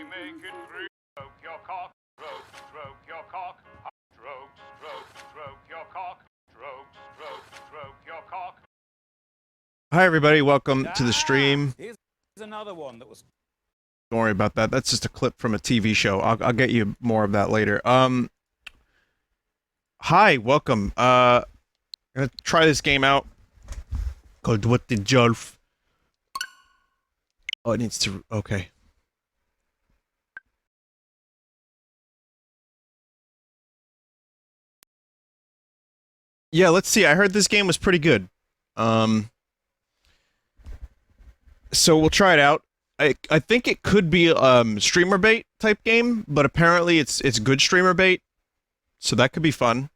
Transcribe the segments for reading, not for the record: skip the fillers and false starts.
make it three. Stroke your cock, stroke your cock. Stroke your cock. Stroke your cock. Hi everybody, welcome to the stream. Here's another one that was... Don't worry about that, that's just a clip from a TV show. I'll get you more of that later. Hi, welcome. I'm gonna try this game out. Called What the Jolf. Oh, it needs to... okay. Yeah, let's see, I heard this game was pretty good. So we'll try it out. I think it could be streamer bait type game, but apparently it's good streamer bait, so that could be fun.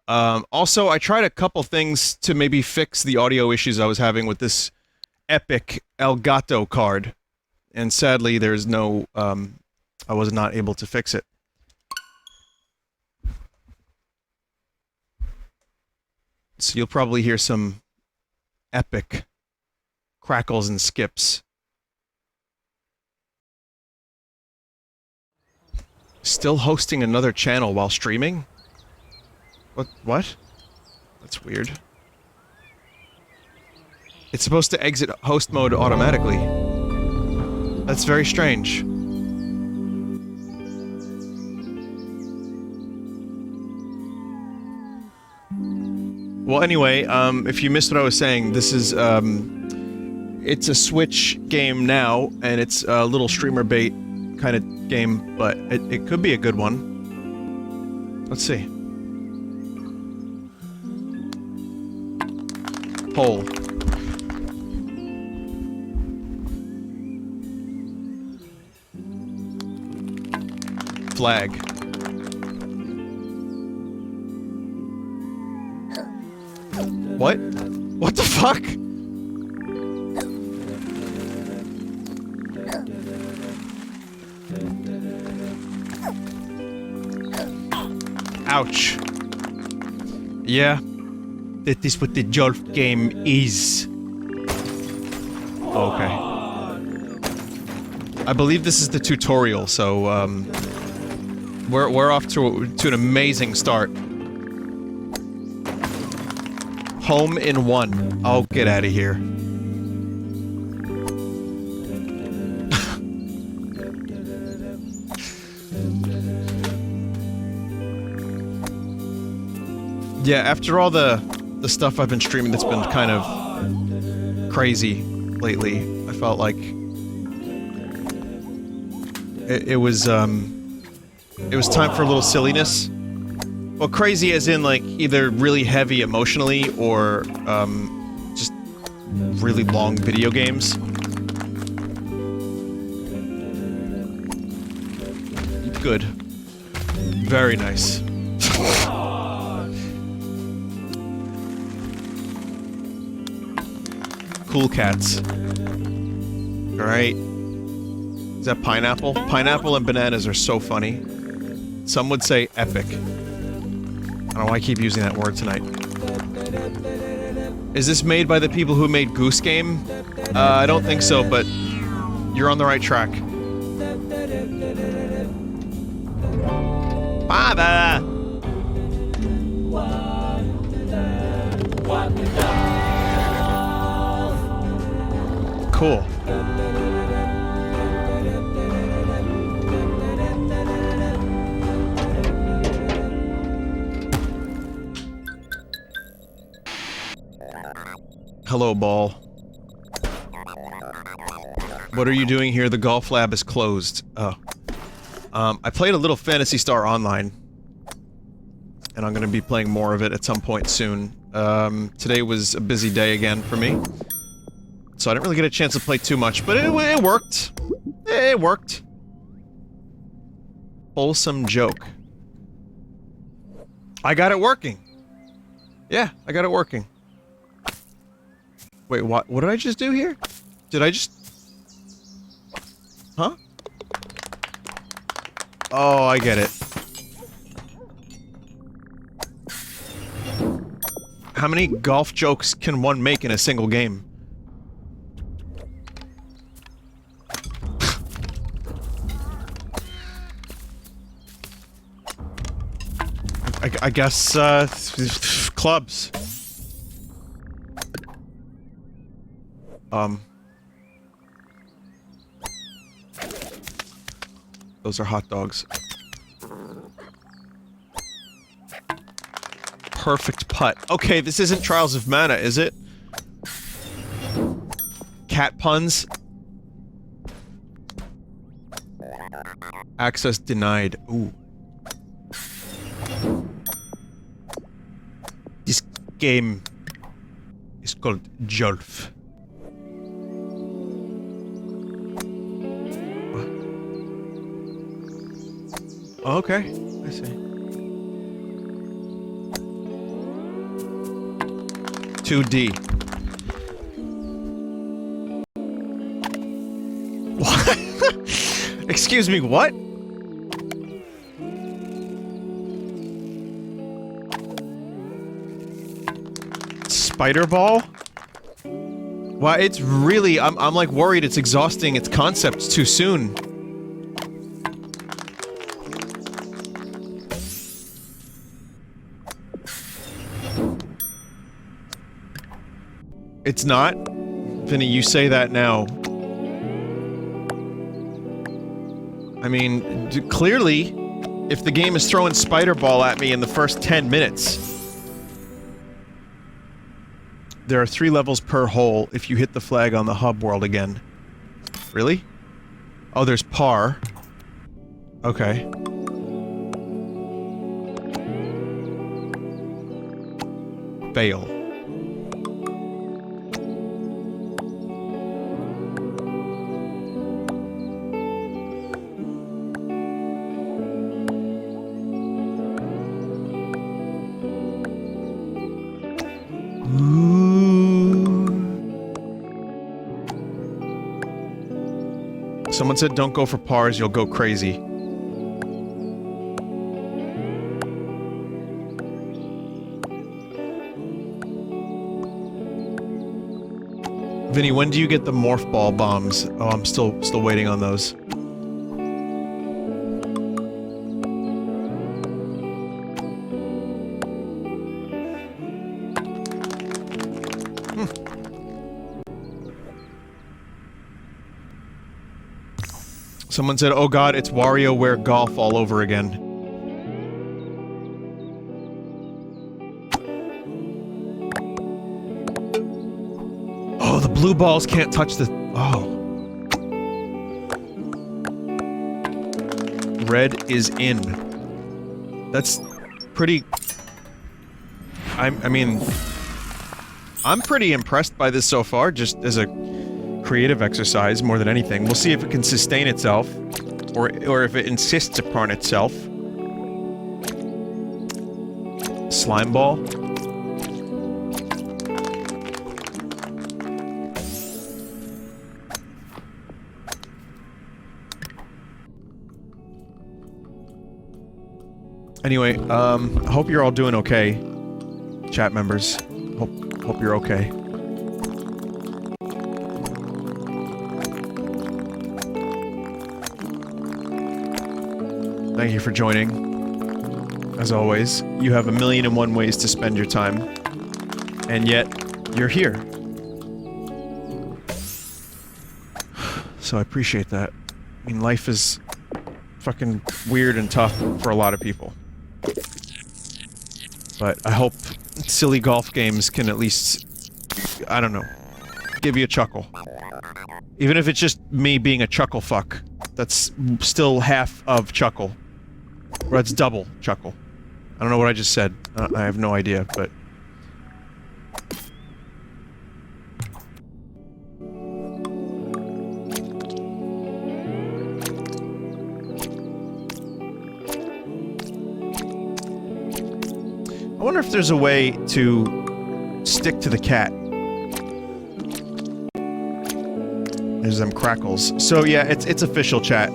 Also, I tried a couple things to maybe fix the audio issues I was having with this epic Elgato card, and sadly there's no, I was not able to fix it. So you'll probably hear some epic crackles and skips. Still hosting another channel while streaming? What? That's weird. It's supposed to exit host mode automatically. That's very strange. Well, anyway, if you missed what I was saying, this is, it's a Switch game now, and it's a little streamer bait kind of game, but it could be a good one. Let's see. Poll. Flag. What? What the fuck? Ouch. Yeah. That is what the Jolf game is. Okay. I believe this is the tutorial, so, we're off to an amazing start. Home in one. Oh, get out of here. Yeah, after all the stuff I've been streaming that's been kind of crazy lately, I felt like it was time for a little silliness. Well, crazy as in, like, either really heavy emotionally or, just really long video games. Good. Very nice. Cool cats. Alright. Is that pineapple? Pineapple and bananas are so funny. Some would say epic. I don't know why I keep using that word tonight. Is this made by the people who made Goose Game? I don't think so, but you're on the right track. Father! Cool. Hello, ball. What are you doing here? The golf lab is closed. Oh. I played a little Phantasy Star Online. And I'm gonna be playing more of it at some point soon. Today was a busy day again for me. So I didn't really get a chance to play too much, but it worked. It worked. Wholesome joke. I got it working. Yeah, I got it working. Wait, what did I just do here? Did I just... Huh? Oh, I get it. How many golf jokes can one make in a single game? I guess, clubs. Those are hot dogs. Perfect putt. Okay, this isn't Trials of Mana, is it? Cat puns? Access denied. Ooh. This game is called Jolf. Okay, I see. 2D. What? Excuse me, what? Spider ball? Wow, it's really, I'm like worried it's exhausting its concepts too soon. It's not? Vinny, you say that now. I mean, clearly, if the game is throwing Spider Ball at me in the first 10 minutes... There are 3 levels per hole if you hit the flag on the hub world again. Really? Oh, there's par. Okay. Fail. Someone said don't go for pars, you'll go crazy. Vinny, when do you get the morph ball bombs? Oh, I'm still waiting on those. Someone said, oh god, it's WarioWare Golf all over again. Oh, the blue balls can't touch the... Oh. Red is in. That's pretty... I mean... I'm pretty impressed by this so far, just as a creative exercise more than anything. We'll see if it can sustain itself, or if it insists upon itself. Slime ball. Anyway, I hope you're all doing okay, chat members. Hope you're okay. Thank you for joining. As always, you have 1,000,001 ways to spend your time. And yet, you're here. So I appreciate that. I mean, life is fucking weird and tough for a lot of people. But I hope silly golf games can at least, I don't know, give you a chuckle. Even if it's just me being a chuckle fuck, that's still half of chuckle. Or that's double chuckle. I don't know what I just said. I have no idea, but... I wonder if there's a way to stick to the cat. There's them crackles. So yeah, it's official, chat.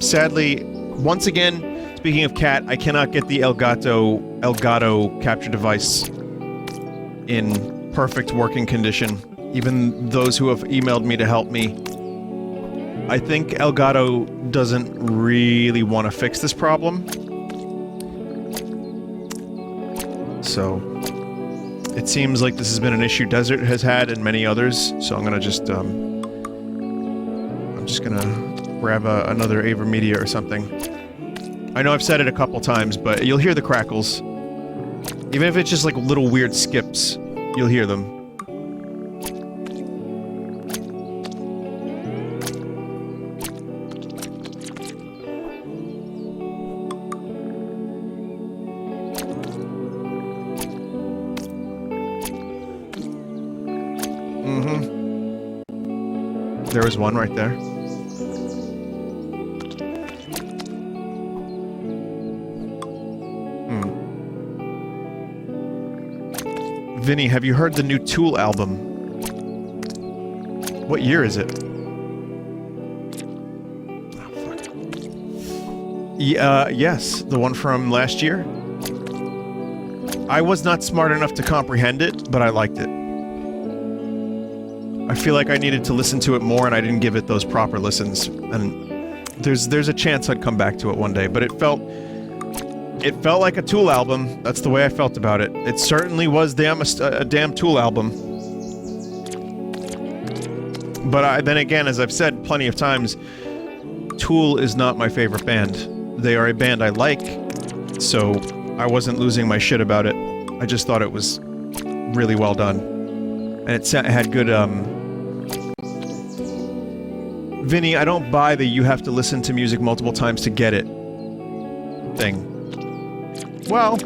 Sadly, once again, speaking of cat, I cannot get the Elgato capture device in perfect working condition. Even those who have emailed me to help me. I think Elgato doesn't really want to fix this problem. So it seems like this has been an issue Desert has had and many others, so I'm gonna just gonna grab another AverMedia or something. I know I've said it a couple times, but you'll hear the crackles. Even if it's just like little weird skips, you'll hear them. There was one right there. Vinny, have you heard the new Tool album? What year is it? Oh, fuck. Yes, the one from last year. I was not smart enough to comprehend it, but I liked it. I feel like I needed to listen to it more, and I didn't give it those proper listens. And there's a chance I'd come back to it one day, but it felt like a Tool album. That's the way I felt about it. It certainly was a damn Tool album. But then again, as I've said plenty of times, Tool is not my favorite band. They are a band I like, so I wasn't losing my shit about it. I just thought it was really well done. And it had good, Vinny, I don't buy the you have to listen to music multiple times to get it thing. Well,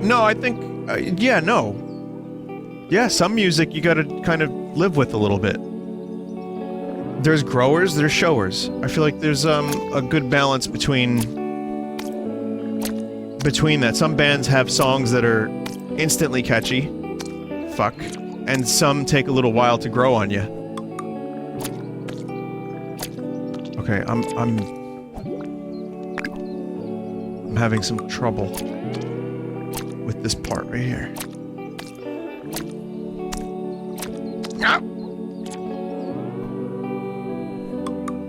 no, I think, yeah, no. Yeah, some music you gotta kind of live with a little bit. There's growers, there's showers. I feel like there's a good balance between that. Some bands have songs that are instantly catchy. Fuck. And some take a little while to grow on you. Okay, I'm having some trouble with this part right here.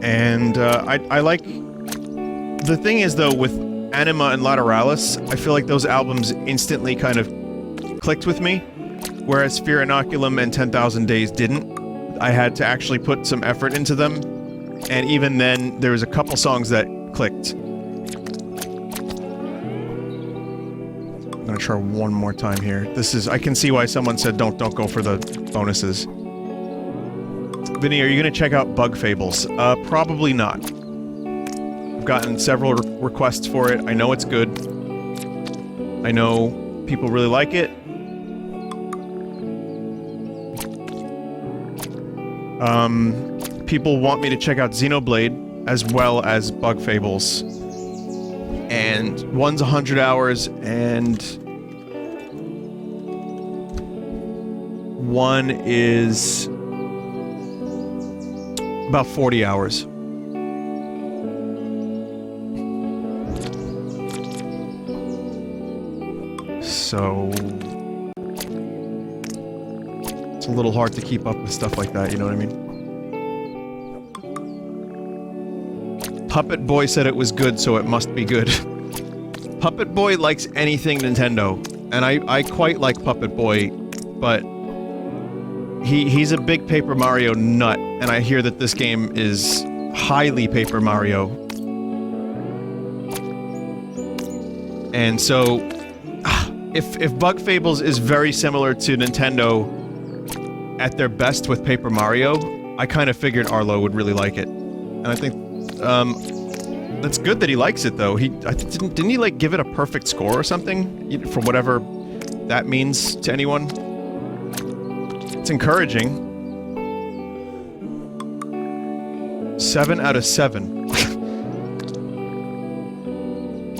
And I like... The thing is, though, with Anima and Lateralis, I feel like those albums instantly kind of clicked with me, whereas Fear Inoculum and 10,000 Days didn't. I had to actually put some effort into them, and even then, there was a couple songs that clicked. I'm gonna try one more time here. This is... I can see why someone said don't go for the bonuses. Vinny, are you gonna check out Bug Fables? Probably not. I've gotten several requests for it. I know it's good. I know people really like it. People want me to check out Xenoblade as well as Bug Fables. And one's 100 hours and one is about 40 hours. So it's a little hard to keep up with stuff like that, you know what I mean? Puppet Boy said it was good, so it must be good. Puppet Boy likes anything Nintendo, and I quite like Puppet Boy, but he's a big Paper Mario nut, and I hear that this game is highly Paper Mario. And so, if Bug Fables is very similar to Nintendo at their best with Paper Mario, I kind of figured Arlo would really like it. And I think, that's good that he likes it, though. Didn't he, like, give it a perfect score or something? For whatever that means to anyone? It's encouraging. 7 out of 7.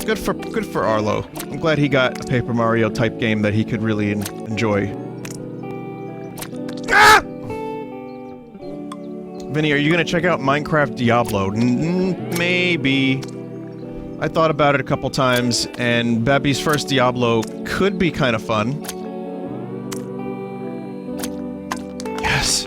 Good for Arlo. I'm glad he got a Paper Mario type game that he could really enjoy. Ah! Vinny, are you gonna check out Minecraft Diablo? Maybe. I thought about it a couple times, and Babby's first Diablo could be kind of fun. Yes.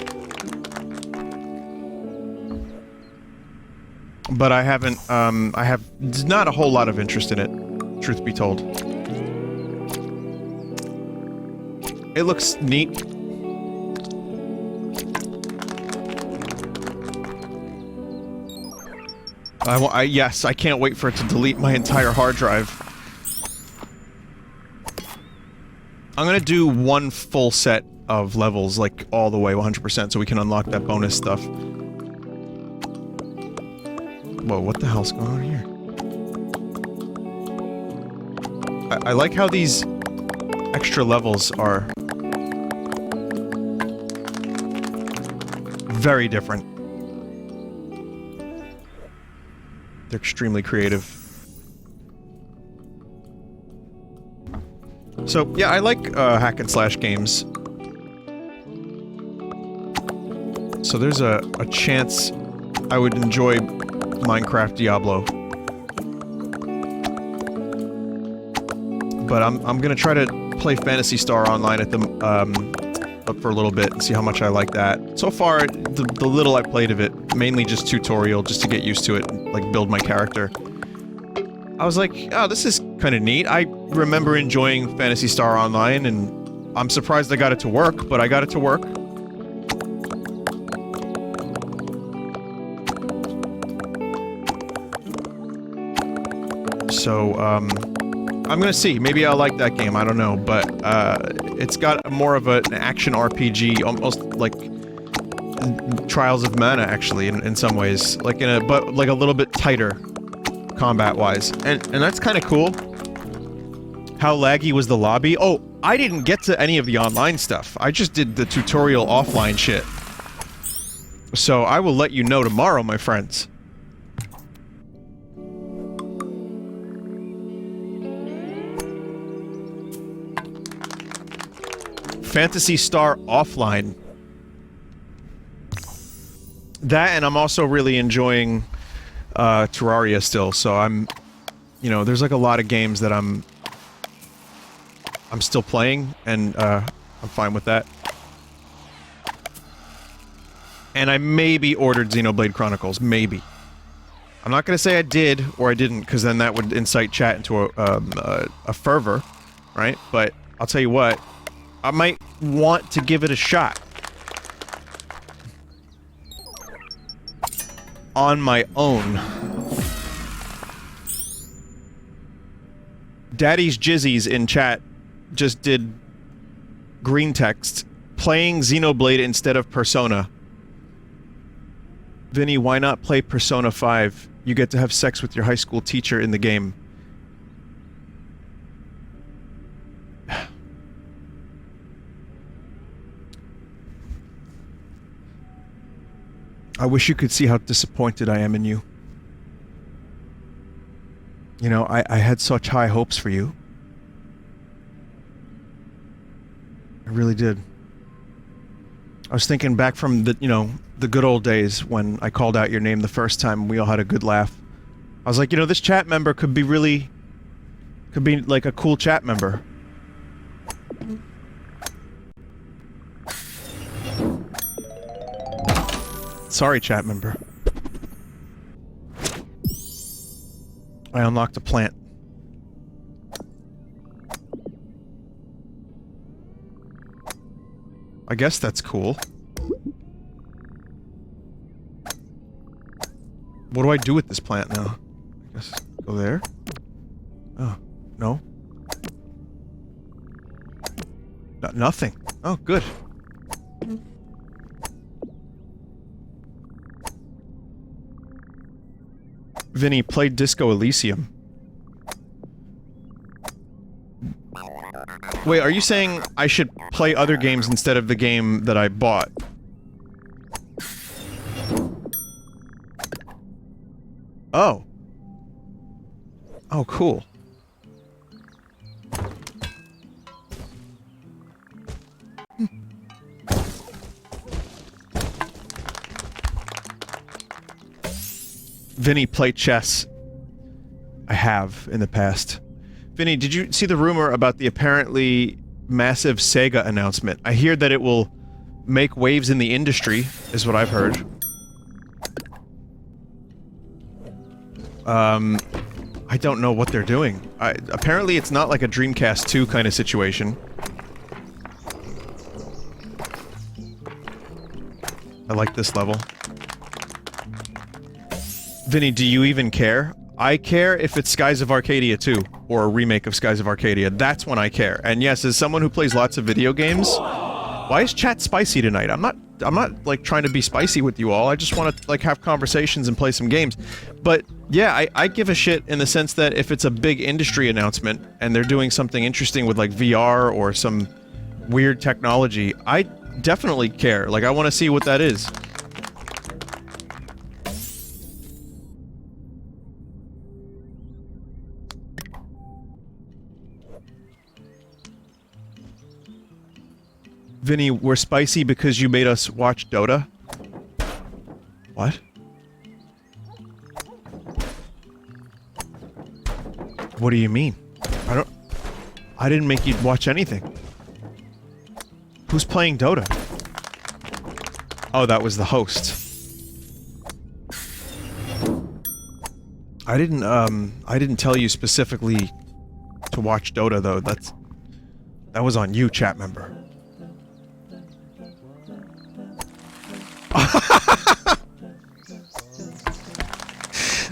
But I haven't, I have not a whole lot of interest in it, truth be told. It looks neat. Yes, I can't wait for it to delete my entire hard drive. I'm gonna do one full set of levels, like, all the way 100%, so we can unlock that bonus stuff. Whoa, what the hell's going on here? I like how these extra levels are very different. They're extremely creative. So, yeah, I like hack and slash games. So there's a chance I would enjoy Minecraft Diablo. But I'm gonna try to play Phantasy Star Online at the for a little bit and see how much I like that. So far, the little I played of it, mainly just tutorial, just to get used to it, and, like, build my character. I was like, oh, this is kind of neat. I remember enjoying Phantasy Star Online, and I'm surprised I got it to work, but I got it to work. So, I'm gonna see. Maybe I'll like that game, I don't know, but, it's got more of an action RPG, almost like Trials of Mana, actually, in some ways. Like, but, like, a little bit tighter, combat-wise. And that's kinda cool. How laggy was the lobby? Oh, I didn't get to any of the online stuff. I just did the tutorial offline shit. So, I will let you know tomorrow, my friends. Phantasy Star Offline. That, and I'm also really enjoying Terraria still, so I'm... You know, there's like a lot of games that I'm still playing, and I'm fine with that. And I maybe ordered Xenoblade Chronicles, maybe. I'm not gonna say I did, or I didn't, because then that would incite chat into a fervor, right? But I'll tell you what, I might want to give it a shot. On my own. Daddy's Jizzies in chat just did green text. Playing Xenoblade instead of Persona. Vinny, why not play Persona 5? You get to have sex with your high school teacher in the game. I wish you could see how disappointed I am in you. You know, I had such high hopes for you. I really did. I was thinking back from the, you know, the good old days when I called out your name the first time and we all had a good laugh. I was like, you know, this chat member could be really... could be like a cool chat member. Sorry, chat member. I unlocked a plant. I guess that's cool. What do I do with this plant now? I guess go there? Oh, no. Nothing. Oh, good. Vinny, played Disco Elysium. Wait, are you saying I should play other games instead of the game that I bought? Oh. Oh, cool. Vinny, play chess. I have, in the past. Vinny, did you see the rumor about the apparently massive Sega announcement? I hear that it will make waves in the industry, is what I've heard. I don't know what they're doing. Apparently it's not like a Dreamcast 2 kind of situation. I like this level. Vinny, do you even care? I care if it's Skies of Arcadia 2, or a remake of Skies of Arcadia. That's when I care. And yes, as someone who plays lots of video games... Why is chat spicy tonight? I'm not, like, trying to be spicy with you all. I just want to, like, have conversations and play some games. But, yeah, I give a shit in the sense that if it's a big industry announcement, and they're doing something interesting with, like, VR or some weird technology, I definitely care. Like, I want to see what that is. Vinny, we're spicy because you made us watch Dota? What? What do you mean? I didn't make you watch anything. Who's playing Dota? Oh, that was the host. I didn't tell you specifically to watch Dota, though. That was on you, chat member.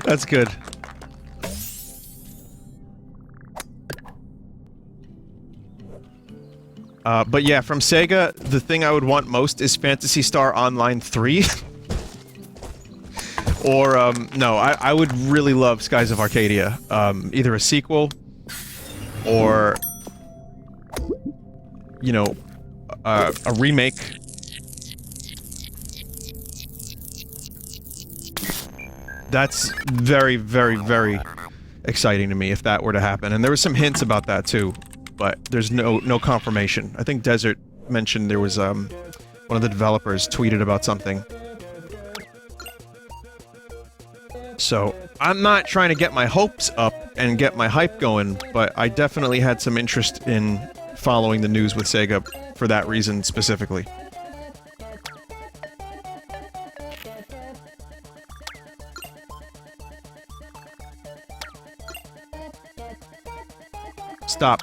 That's good. But yeah, from Sega, the thing I would want most is Phantasy Star Online 3. Or, no, I would really love Skies of Arcadia. Either a sequel, or, you know, a remake. That's very, very, very exciting to me if that were to happen. And there were some hints about that too, but there's no confirmation. I think Desert mentioned there was, one of the developers tweeted about something. So, I'm not trying to get my hopes up and get my hype going, but I definitely had some interest in following the news with Sega for that reason specifically.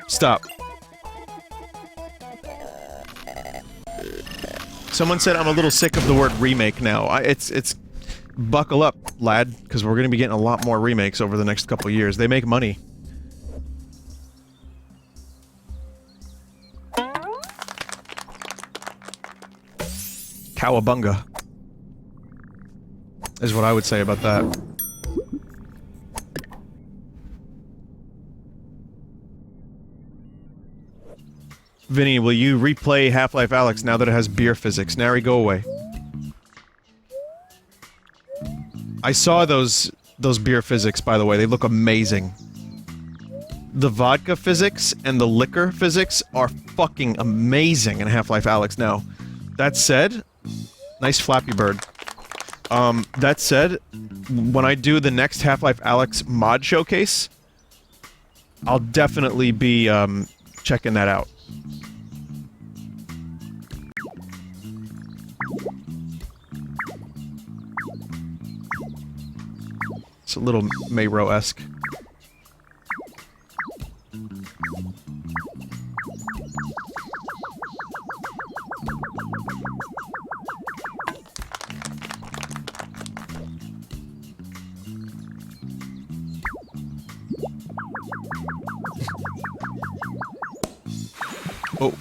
Stop. Someone said I'm a little sick of the word remake now. It's buckle up, lad, because we're gonna be getting a lot more remakes over the next couple years. They make money. Cowabunga is what I would say about that. Vinny, will you replay Half-Life Alyx now that it has beer physics? Nary, go away. I saw those beer physics, by the way. They look amazing. The vodka physics and the liquor physics are fucking amazing in Half-Life Alyx now. That said... Nice Flappy Bird. That said, when I do the next Half-Life Alyx mod showcase, I'll definitely be, checking that out. It's a little Mayro-esque. Oh.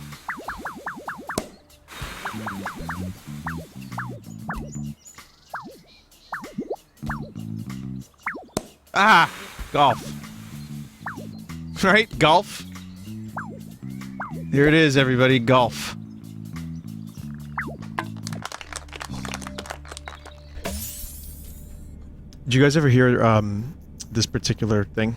Ah! Golf. Right? Golf? Here it is, everybody. Golf. Did you guys ever hear, this particular thing?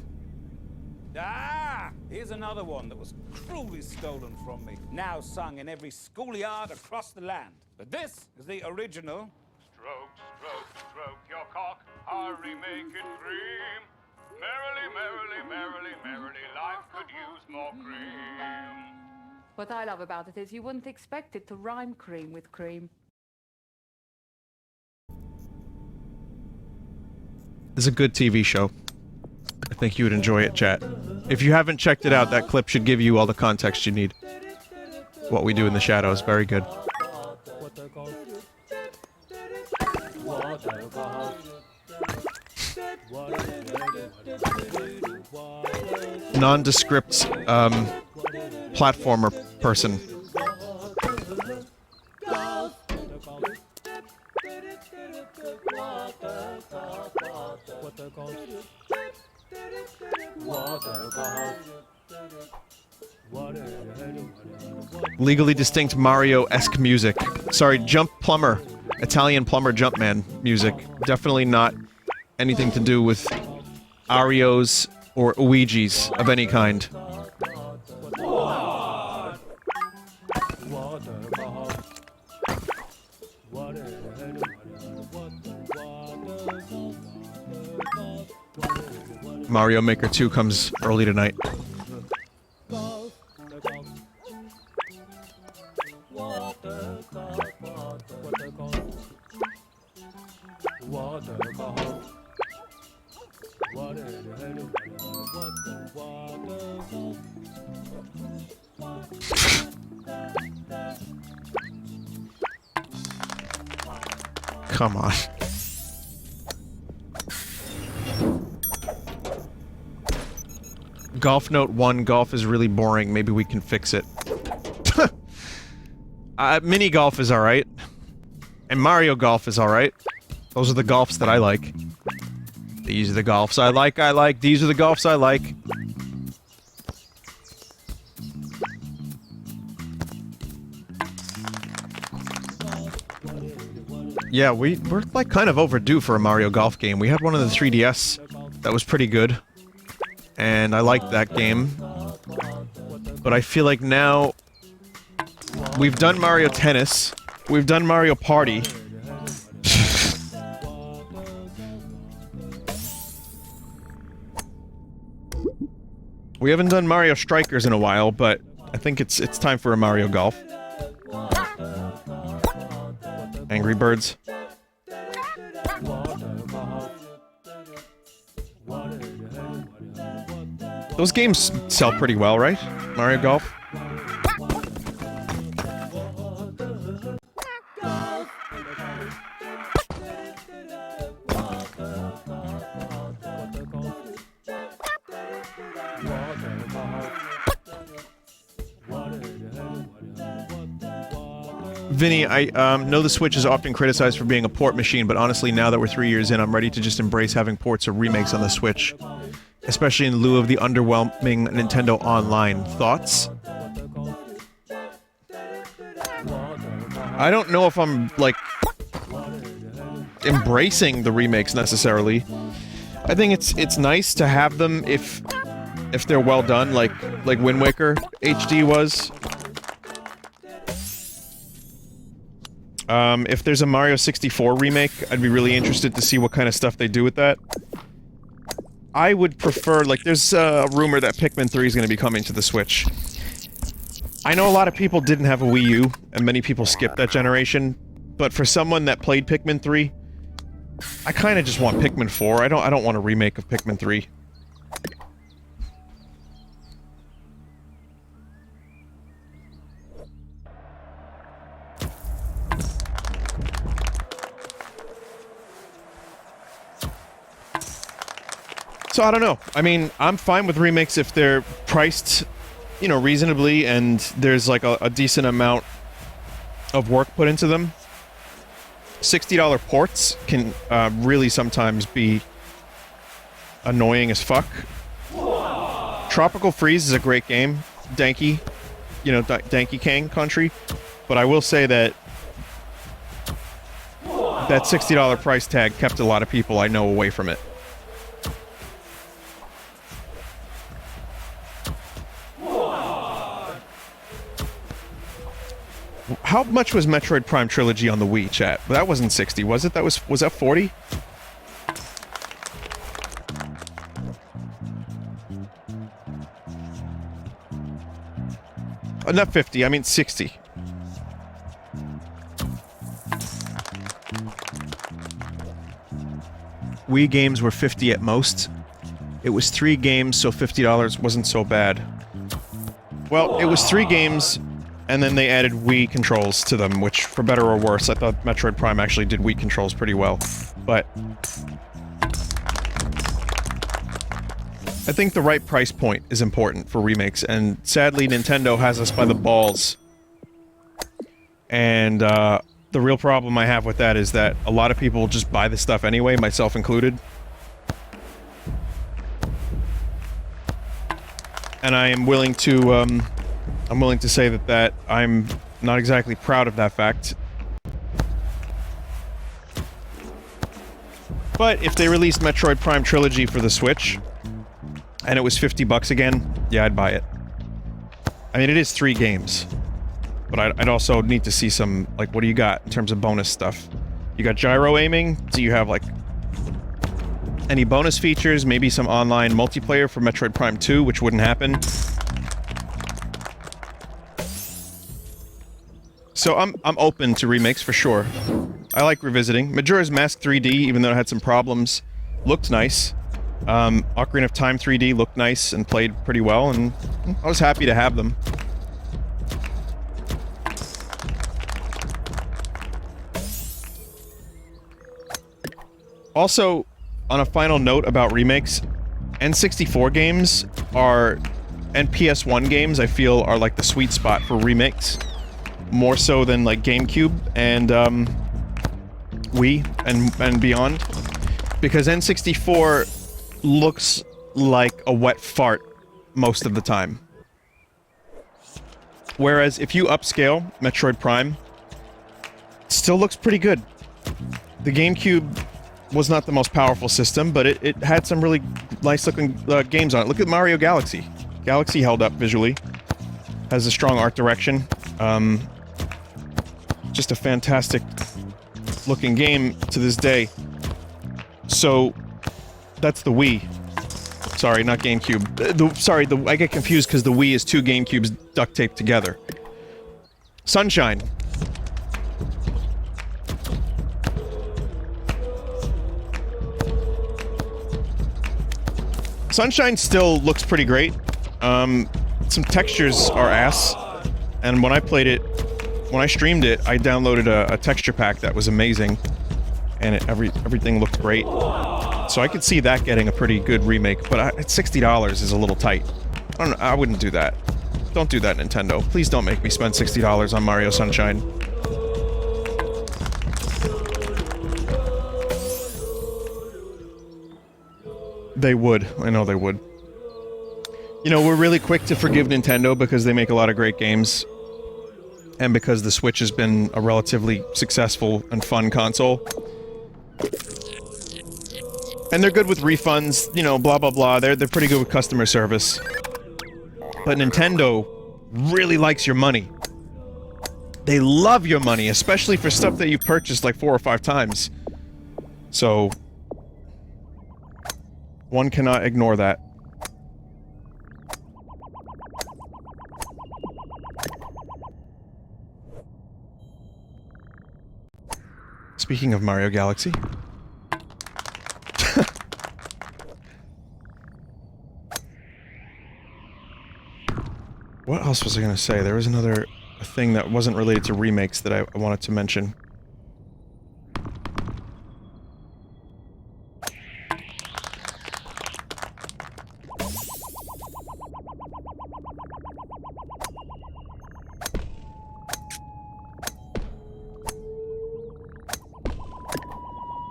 Ah! Here's another one that was cruelly stolen from me. Now sung in every schoolyard across the land. But this is the original. Stroke your cock, hurry, make it cream. Merrily, life could use more cream. What I love about it is you wouldn't expect it to rhyme cream with cream. is a good TV show. I think you would enjoy it, chat. If you haven't checked it out, that clip should give you all the context you need. What we do in the shadows, very good. Nondescript, platformer person. Legally distinct Mario-esque music. Sorry, Jump Plumber. Italian plumber Jumpman music. Definitely not anything to do with Arios or Ouijis of any kind. Mario Maker 2 comes early tonight. Come on. Golf Note 1, golf is really boring. Maybe we can fix it. Mini golf is alright. And Mario Golf is alright. Those are the golfs that I like. These are the golfs I like. These are the golfs I like. Yeah, we're like kind of overdue for a Mario Golf game. We had one on the 3DS that was pretty good. And I liked that game. But I feel like now... We've done Mario Tennis. We've done Mario Party. We haven't done Mario Strikers in a while, but I think it's time for a Mario Golf. Angry Birds. Those games sell pretty well, right? Mario Golf? Vinny, I know the Switch is often criticized for being a port machine, but honestly, now that we're 3 years in, I'm ready to just embrace having ports or remakes on the Switch. Especially in lieu of the underwhelming Nintendo Online. Thoughts? I don't know if I'm, like, embracing the remakes necessarily. I think it's nice to have them if they're well done, like Wind Waker HD was. If there's a Mario 64 remake, I'd be really interested to see what kind of stuff they do with that. I would prefer, like, there's a rumor that Pikmin 3 is going to be coming to the Switch. I know a lot of people didn't have a Wii U, and many people skipped that generation, but for someone that played Pikmin 3, I kind of just want Pikmin 4. I don't want a remake of Pikmin 3. So, I don't know. I mean, I'm fine with remakes if they're priced, you know, reasonably, and there's, like, a decent amount of work put into them. $60 ports can really sometimes be annoying as fuck. Tropical Freeze is a great game. Danky. You know, Danky Kang country. But I will say that that $60 price tag kept a lot of people I know away from it. How much was Metroid Prime Trilogy on the Wii, chat? That wasn't 60, was it? Was that 40? Not 50, I mean 60. Wii games were 50 at most. It was 3 games, so $50 wasn't so bad. Well, it was 3 games, and then they added Wii controls to them, which, for better or worse, I thought Metroid Prime actually did Wii controls pretty well. But I think the right price point is important for remakes, and sadly Nintendo has us by the balls. And the real problem I have with that is that a lot of people just buy the stuff anyway, myself included. And I am willing to, I'm willing to say that I'm not exactly proud of that fact. But if they released Metroid Prime Trilogy for the Switch, and it was $50 again, yeah, I'd buy it. I mean, it is 3 games. But I'd also need to see some, like, what do you got in terms of bonus stuff? You got gyro aiming? Do you have, like, any bonus features? Maybe some online multiplayer for Metroid Prime 2, which wouldn't happen. So I'm open to remakes for sure. I like revisiting. Majora's Mask 3D, even though it had some problems, looked nice. Ocarina of Time 3D looked nice and played pretty well, and I was happy to have them. Also, on a final note about remakes, N64 games are, and PS1 games, I feel, are like the sweet spot for remakes. More so than, like, GameCube and, Wii and beyond. Because N64 looks like a wet fart most of the time. Whereas, if you upscale Metroid Prime, it still looks pretty good. The GameCube was not the most powerful system, but it had some really nice-looking games on it. Look at Mario Galaxy. Galaxy held up visually. Has a strong art direction. Just a fantastic-looking game to this day. So, that's the Wii. Sorry, not GameCube. I get confused because the Wii is 2 GameCubes duct taped together. Sunshine. Sunshine still looks pretty great. Some textures are ass. And when I played it, when I streamed it, I downloaded a texture pack that was amazing. And everything looked great. So I could see that getting a pretty good remake, but at $60 is a little tight. I wouldn't do that. Don't do that, Nintendo. Please don't make me spend $60 on Mario Sunshine. They would. I know they would. You know, we're really quick to forgive Nintendo because they make a lot of great games. And because the Switch has been a relatively successful and fun console. And they're good with refunds, you know, blah blah blah. They're pretty good with customer service. But Nintendo really likes your money. They love your money, especially for stuff that you purchased like 4 or 5 times. So one cannot ignore that. Speaking of Mario Galaxy. What else was I gonna say? There was another thing that wasn't related to remakes that I wanted to mention.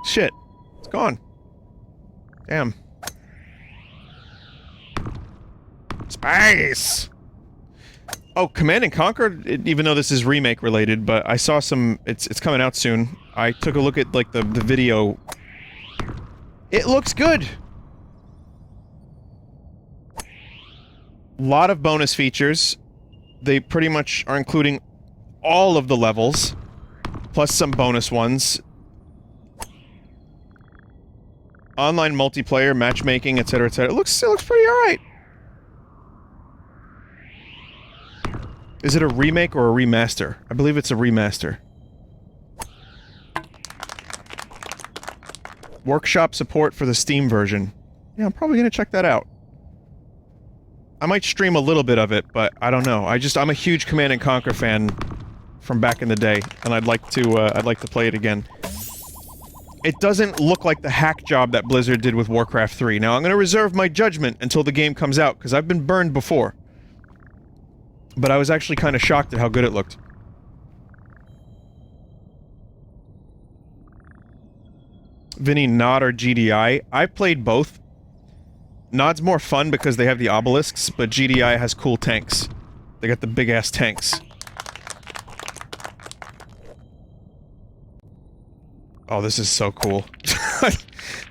Shit. It's gone. Damn. Space! Oh, Command & Conquer, even though this is remake related, but I saw some... It's coming out soon. I took a look at, like, the video. It looks good! Lot of bonus features. They pretty much are including all of the levels, plus some bonus ones. Online multiplayer, matchmaking, etc., etc. It looks pretty alright. Is it a remake or a remaster? I believe it's a remaster. Workshop support for the Steam version. Yeah, I'm probably gonna check that out. I might stream a little bit of it, but I don't know. I'm a huge Command and Conquer fan from back in the day, and I'd like to play it again. It doesn't look like the hack job that Blizzard did with Warcraft 3. Now, I'm gonna reserve my judgment until the game comes out, because I've been burned before. But I was actually kind of shocked at how good it looked. Vinny, Nod or GDI? I played both. Nod's more fun because they have the obelisks, but GDI has cool tanks. They got the big-ass tanks. Oh, this is so cool.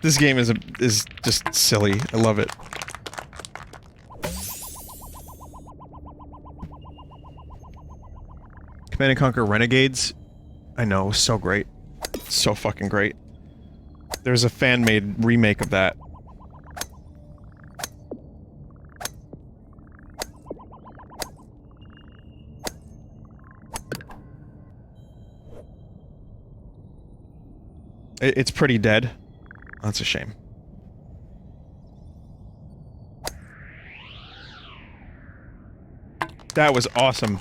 This game is just silly. I love it. Command & Conquer Renegades? I know, so great. So fucking great. There's a fan-made remake of that. It's pretty dead. That's a shame. That was awesome.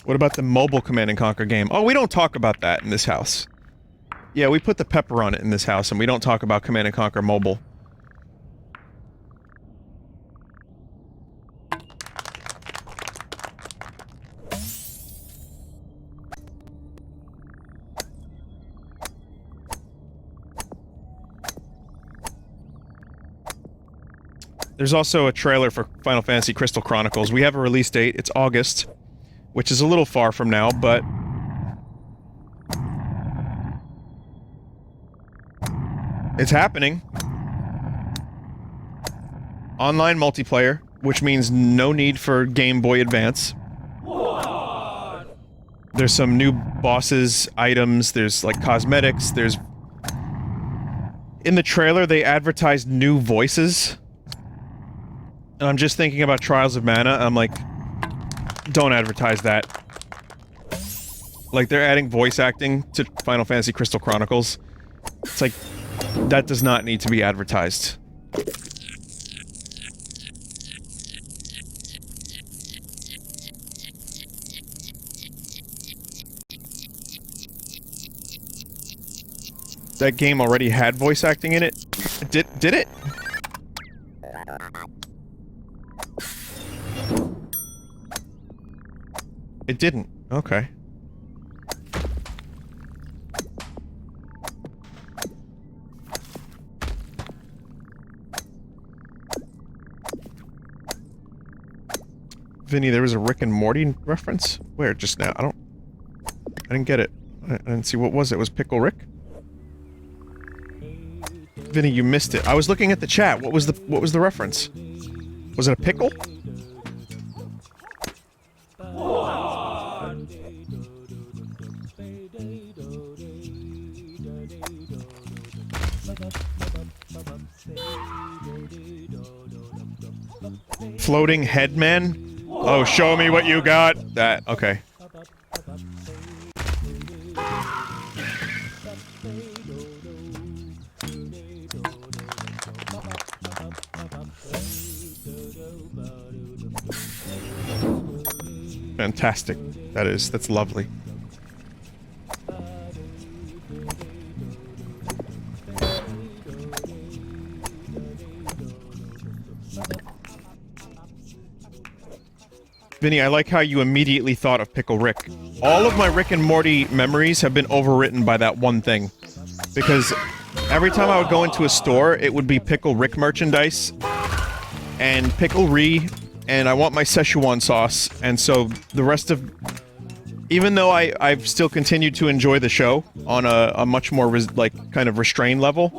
What about the mobile Command & Conquer game? Oh, we don't talk about that in this house. Yeah, we put the pepper on it in this house, and we don't talk about Command & Conquer Mobile. There's also a trailer for Final Fantasy Crystal Chronicles. We have a release date. It's August, which is a little far from now, but... it's happening. Online multiplayer, which means no need for Game Boy Advance. What? There's some new bosses, items, there's like cosmetics, there's... In the trailer, they advertised new voices. And I'm just thinking about Trials of Mana, I'm like... don't advertise that. Like, they're adding voice acting to Final Fantasy Crystal Chronicles. It's like... that does not need to be advertised. That game already had voice acting in it? Did it? It didn't. Okay. Vinny, there was a Rick and Morty reference? Where? Just now? I didn't get it. I didn't see. What was it? Was Pickle Rick? Vinny, you missed it. I was looking at the chat. What was the reference? Was it a pickle? Floating headman? Oh, show me what you got! That, okay. Fantastic. That's lovely. Vinny, I like how you immediately thought of Pickle Rick. All of my Rick and Morty memories have been overwritten by that one thing. Because every time I would go into a store, it would be Pickle Rick merchandise, and Pickle Ree, and I want my Szechuan sauce, and so the rest of... Even though I've still continued to enjoy the show on a much more, kind of restrained level,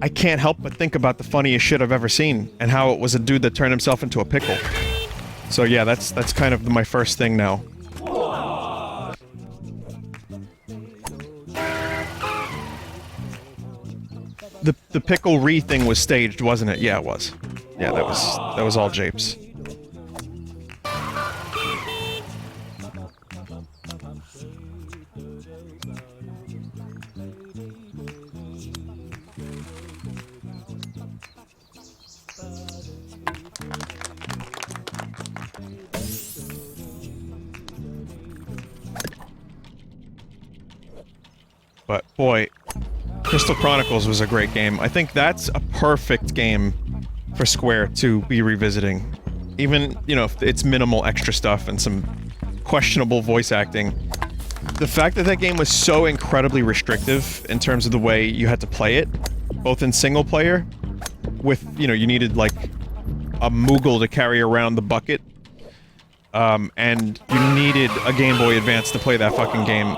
I can't help but think about the funniest shit I've ever seen, and how it was a dude that turned himself into a pickle. So yeah, that's kind of my first thing now. The Pickle Ree thing was staged, wasn't it? Yeah, it was. Yeah, that was all japes. But boy, Crystal Chronicles was a great game. I think that's a perfect game for Square to be revisiting. Even, you know, if it's minimal extra stuff and some questionable voice acting. The fact that that game was so incredibly restrictive in terms of the way you had to play it, both in single player, with, you know, you needed, like, a Moogle to carry around the bucket, and you needed a Game Boy Advance to play that fucking game.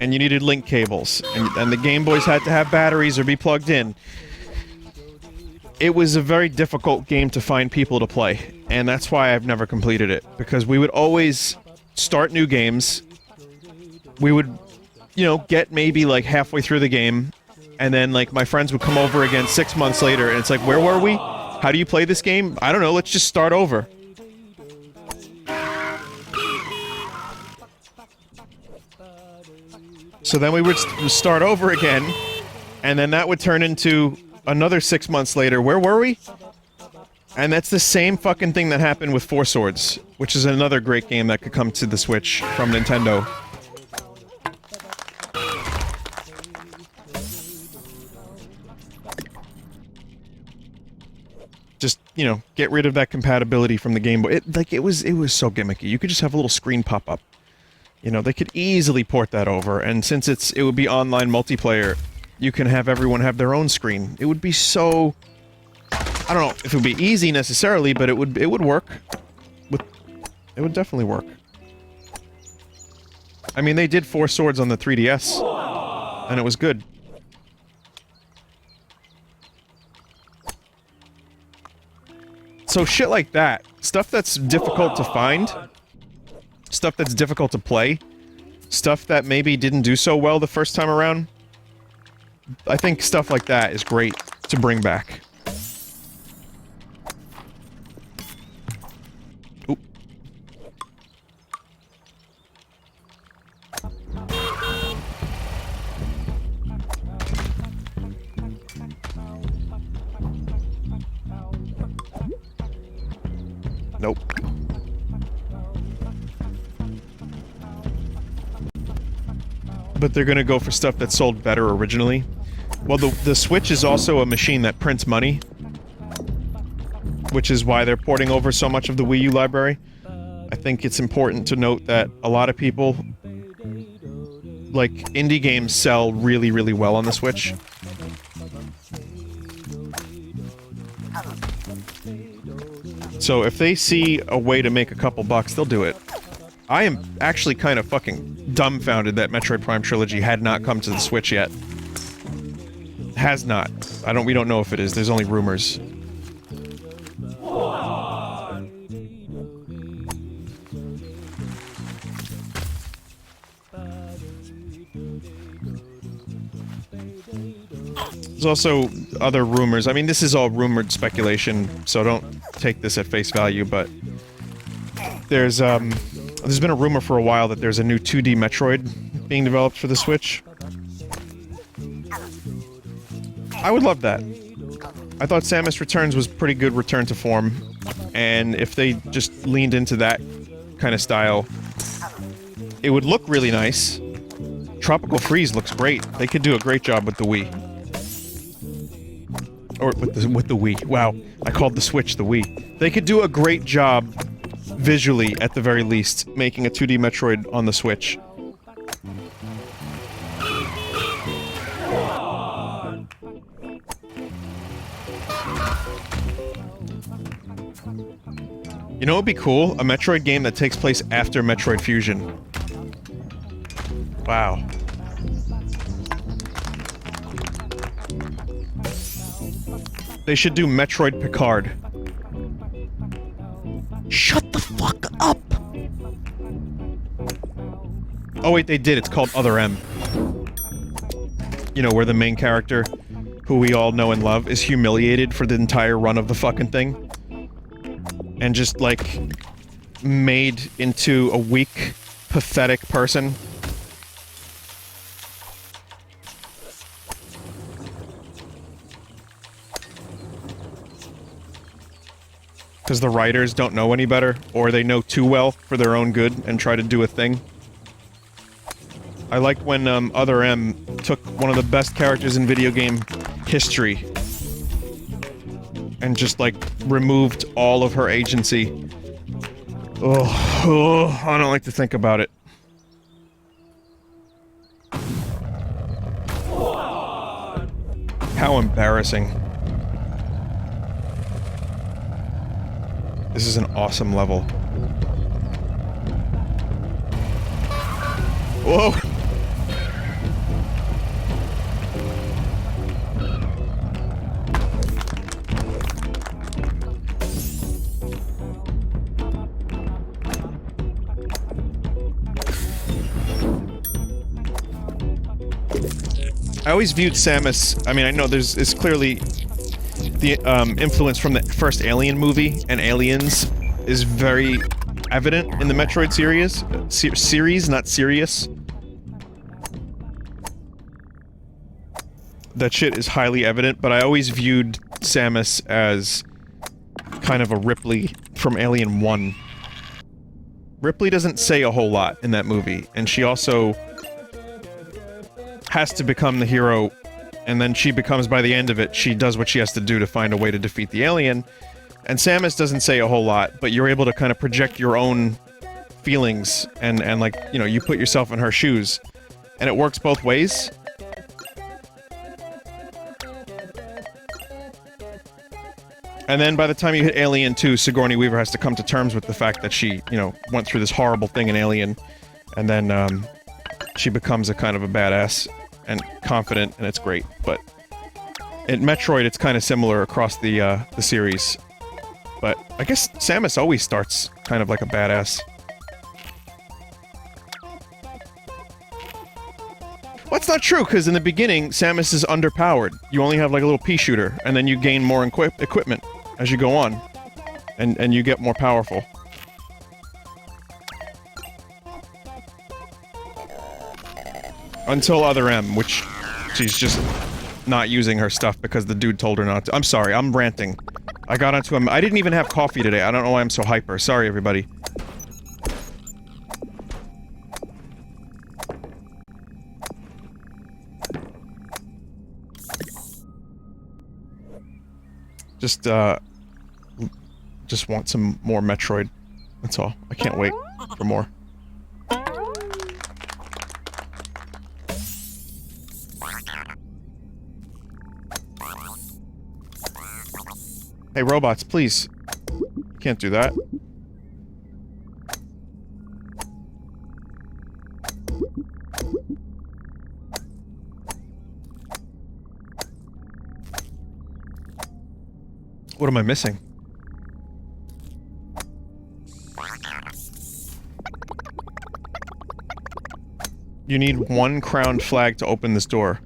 And you needed link cables, and the Game Boys had to have batteries or be plugged in. It was a very difficult game to find people to play, and that's why I've never completed it, because we would always start new games, we would, you know, get maybe like halfway through the game, and then like my friends would come over again 6 months later, and it's like, where were we? How do you play this game? I don't know, let's just start over. So then we would start over again, and then that would turn into another 6 months later. Where were we? And that's the same fucking thing that happened with Four Swords, which is another great game that could come to the Switch from Nintendo. Just, you know, get rid of that compatibility from the Game Boy. It was so gimmicky. You could just have a little screen pop up. You know, they could easily port that over, and since it would be online multiplayer, you can have everyone have their own screen. It would be so... I don't know if it would be easy necessarily, but it would work. It would definitely work. I mean, they did Four Swords on the 3DS, and it was good. So shit like that, stuff that's difficult to find, stuff that's difficult to play, stuff that maybe didn't do so well the first time around, I think stuff like that is great to bring back. Oop. Nope. But they're gonna go for stuff that sold better originally. Well, the Switch is also a machine that prints money, which is why they're porting over so much of the Wii U library. I think it's important to note that a lot of people, like, indie games sell really, really well on the Switch. So if they see a way to make a couple bucks, they'll do it. I am actually kind of fucking dumbfounded that Metroid Prime Trilogy had not come to the Switch yet. Has not. We don't know if it is. There's only rumors. There's also other rumors. I mean, this is all rumored speculation, so don't take this at face value, but there's been a rumor for a while that there's a new 2D Metroid being developed for the Switch. I would love that. I thought Samus Returns was pretty good return to form, and if they just leaned into that kind of style, it would look really nice. Tropical Freeze looks great. They could do a great job with the Wii. Or with the Wii. Wow, I called the Switch the Wii. They could do a great job, visually at the very least, making a 2D Metroid on the Switch. You know what would be cool? A Metroid game that takes place after Metroid Fusion. Wow. They should do Metroid Picard. Shut the fuck up! Oh wait, they did. It's called Other M. You know, where the main character, who we all know and love, is humiliated for the entire run of the fucking thing. And just, like, made into a weak, pathetic person. Because the writers don't know any better, or they know too well for their own good and try to do a thing. I like when Other M took one of the best characters in video game history and just, like, removed all of her agency. Oh, I don't like to think about it. How embarrassing. This is an awesome level. Whoa! I always viewed Samus, I mean, I know it's clearly the influence from the first Alien movie, and Aliens is very evident in the Metroid series. Series, not serious. That shit is highly evident, but I always viewed Samus as kind of a Ripley from Alien 1. Ripley doesn't say a whole lot in that movie, and she also has to become the hero, and then she becomes, by the end of it, she does what she has to do to find a way to defeat the alien. And Samus doesn't say a whole lot, but you're able to kind of project your own feelings and like, you know, you put yourself in her shoes. And it works both ways. And then by the time you hit Alien 2, Sigourney Weaver has to come to terms with the fact that she, you know, went through this horrible thing in Alien, and then, she becomes a kind of a badass and confident, and it's great. But in Metroid, it's kind of similar across the series. But I guess Samus always starts kind of like a badass. Well, that's not true, because in the beginning, Samus is underpowered. You only have like a little pea shooter, and then you gain more equipment as you go on. And you get more powerful. Until Other M, which she's just not using her stuff because the dude told her not to. I'm sorry, I'm ranting. I got onto him. I didn't even have coffee today. I don't know why I'm so hyper. Sorry, everybody. Just want some more Metroid. That's all. I can't wait for more. Hey, robots, please. Can't do that. What am I missing? You need one crowned flag to open this door.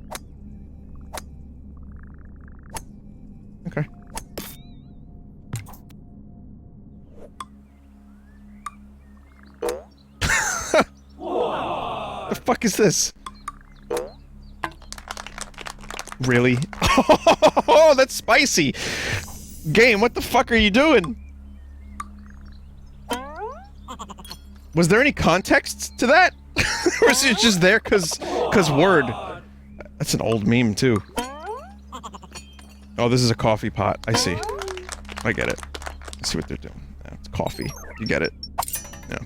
Okay. The fuck is this? Really? Oh, that's spicy! Game, what the fuck are you doing? Was there any context to that? Or is it just there cause word? That's an old meme, too. Oh, this is a coffee pot. I see. I get it. I see what they're doing. Yeah, it's coffee. You get it. Yeah.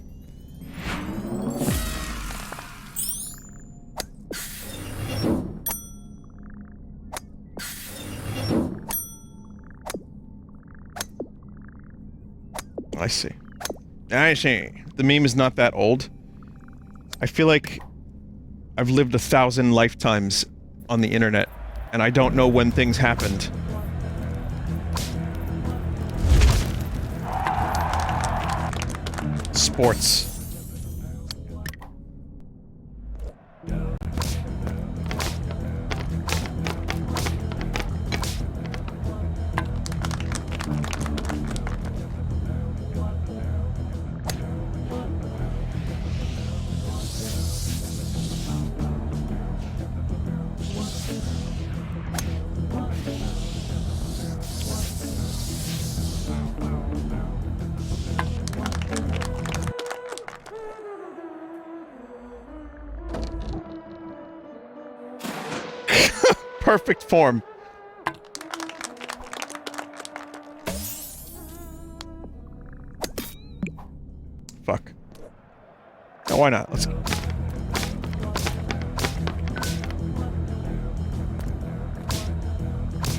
I see. I see. The meme is not that old. I feel like I've lived 1,000 lifetimes on the internet, and I don't know when things happened. Sports. perfect form. Fuck. No, why not? Let's...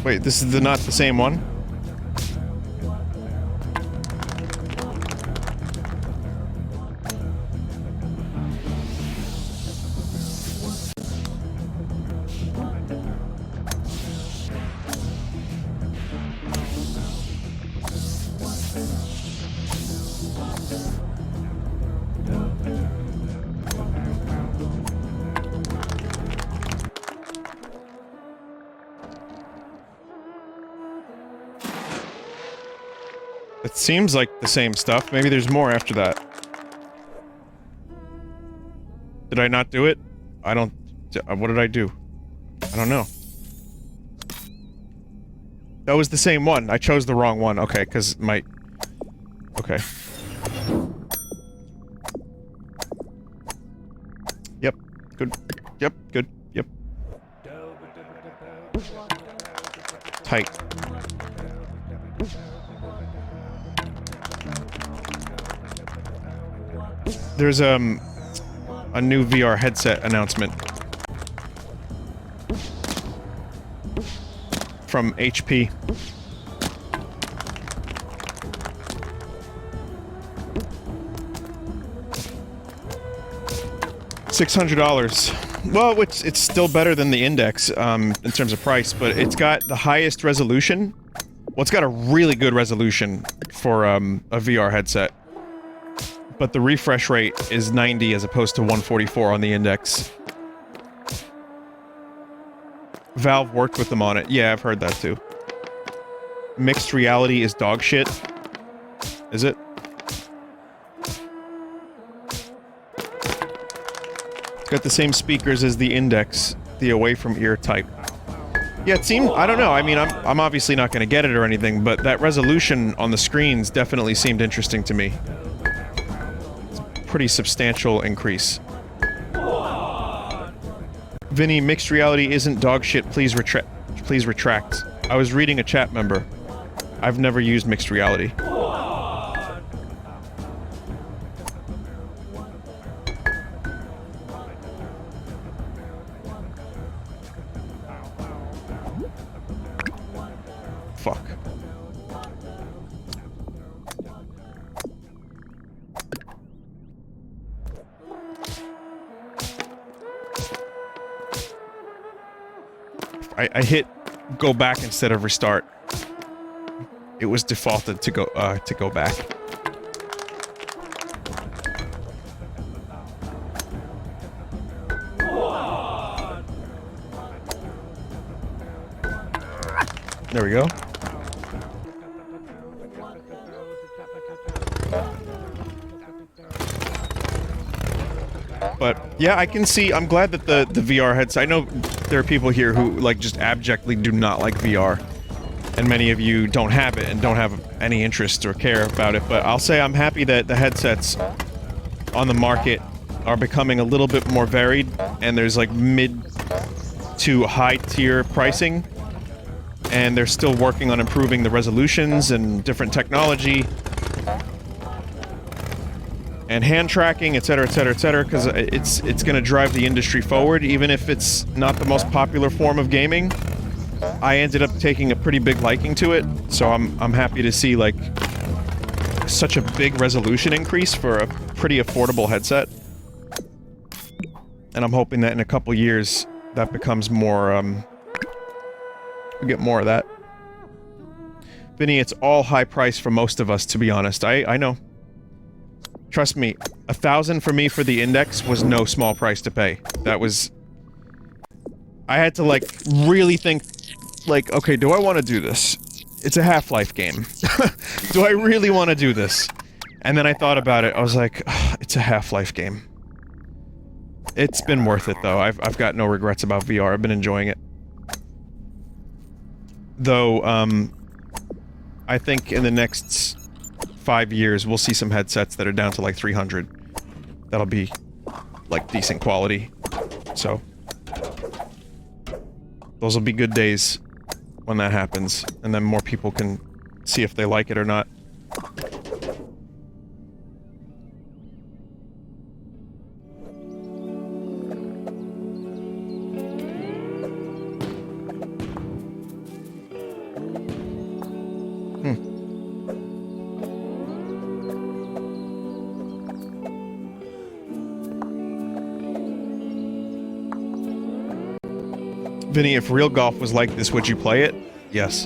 Wait, this is not the same one? It seems like the same stuff. Maybe there's more after that. Did I not do it? I don't... What did I do? I don't know. That was the same one. I chose the wrong one. Okay, because my... Okay. Yep. Good. Yep. Good. Yep. Tight. There's a new VR headset announcement from HP. $600. Well, it's still better than the Index in terms of price, but it's got the highest resolution. Well, it's got a really good resolution for a VR headset. But the refresh rate is 90 as opposed to 144 on the Index. Valve worked with them on it. Yeah, I've heard that too. Mixed reality is dog shit. Is it? It's got the same speakers as the Index, the away from ear type. Yeah, it seemed... I don't know. I mean, I'm obviously not going to get it or anything, but that resolution on the screens definitely seemed interesting to me. Pretty substantial increase. Vinny, mixed reality isn't dog shit. Please retract. I was reading a chat member. I've never used mixed reality. Fuck. I hit go back instead of restart. It was defaulted to go back. There we go. But yeah, I can see. I'm glad that the VR headset. I know there are people here who like just abjectly do not like VR, and many of you don't have it and don't have any interest or care about it. But I'll say I'm happy that the headsets on the market are becoming a little bit more varied, and there's like mid to high tier pricing, and they're still working on improving the resolutions and different technology. And hand tracking, etc., etc., etc., because it's going to drive the industry forward, even if it's not the most popular form of gaming. I ended up taking a pretty big liking to it, so I'm happy to see like such a big resolution increase for a pretty affordable headset. And I'm hoping that in a couple years that becomes more. We get more of that. Vinny, it's all high price for most of us, to be honest. I know. Trust me, $1,000 for me for the Index was no small price to pay. That was... I had to, like, really think, like, okay, do I want to do this? It's a Half-Life game. Do I really want to do this? And then I thought about it, I was like, it's a Half-Life game. It's been worth it, though. I've got no regrets about VR. I've been enjoying it. Though, I think in the next 5 years, we'll see some headsets that are down to like 300. That'll be, like, decent quality. So. Those will be good days when that happens, and then more people can see if they like it or not. Vinny, if real golf was like this, would you play it? Yes.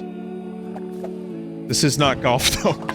This is not golf, though.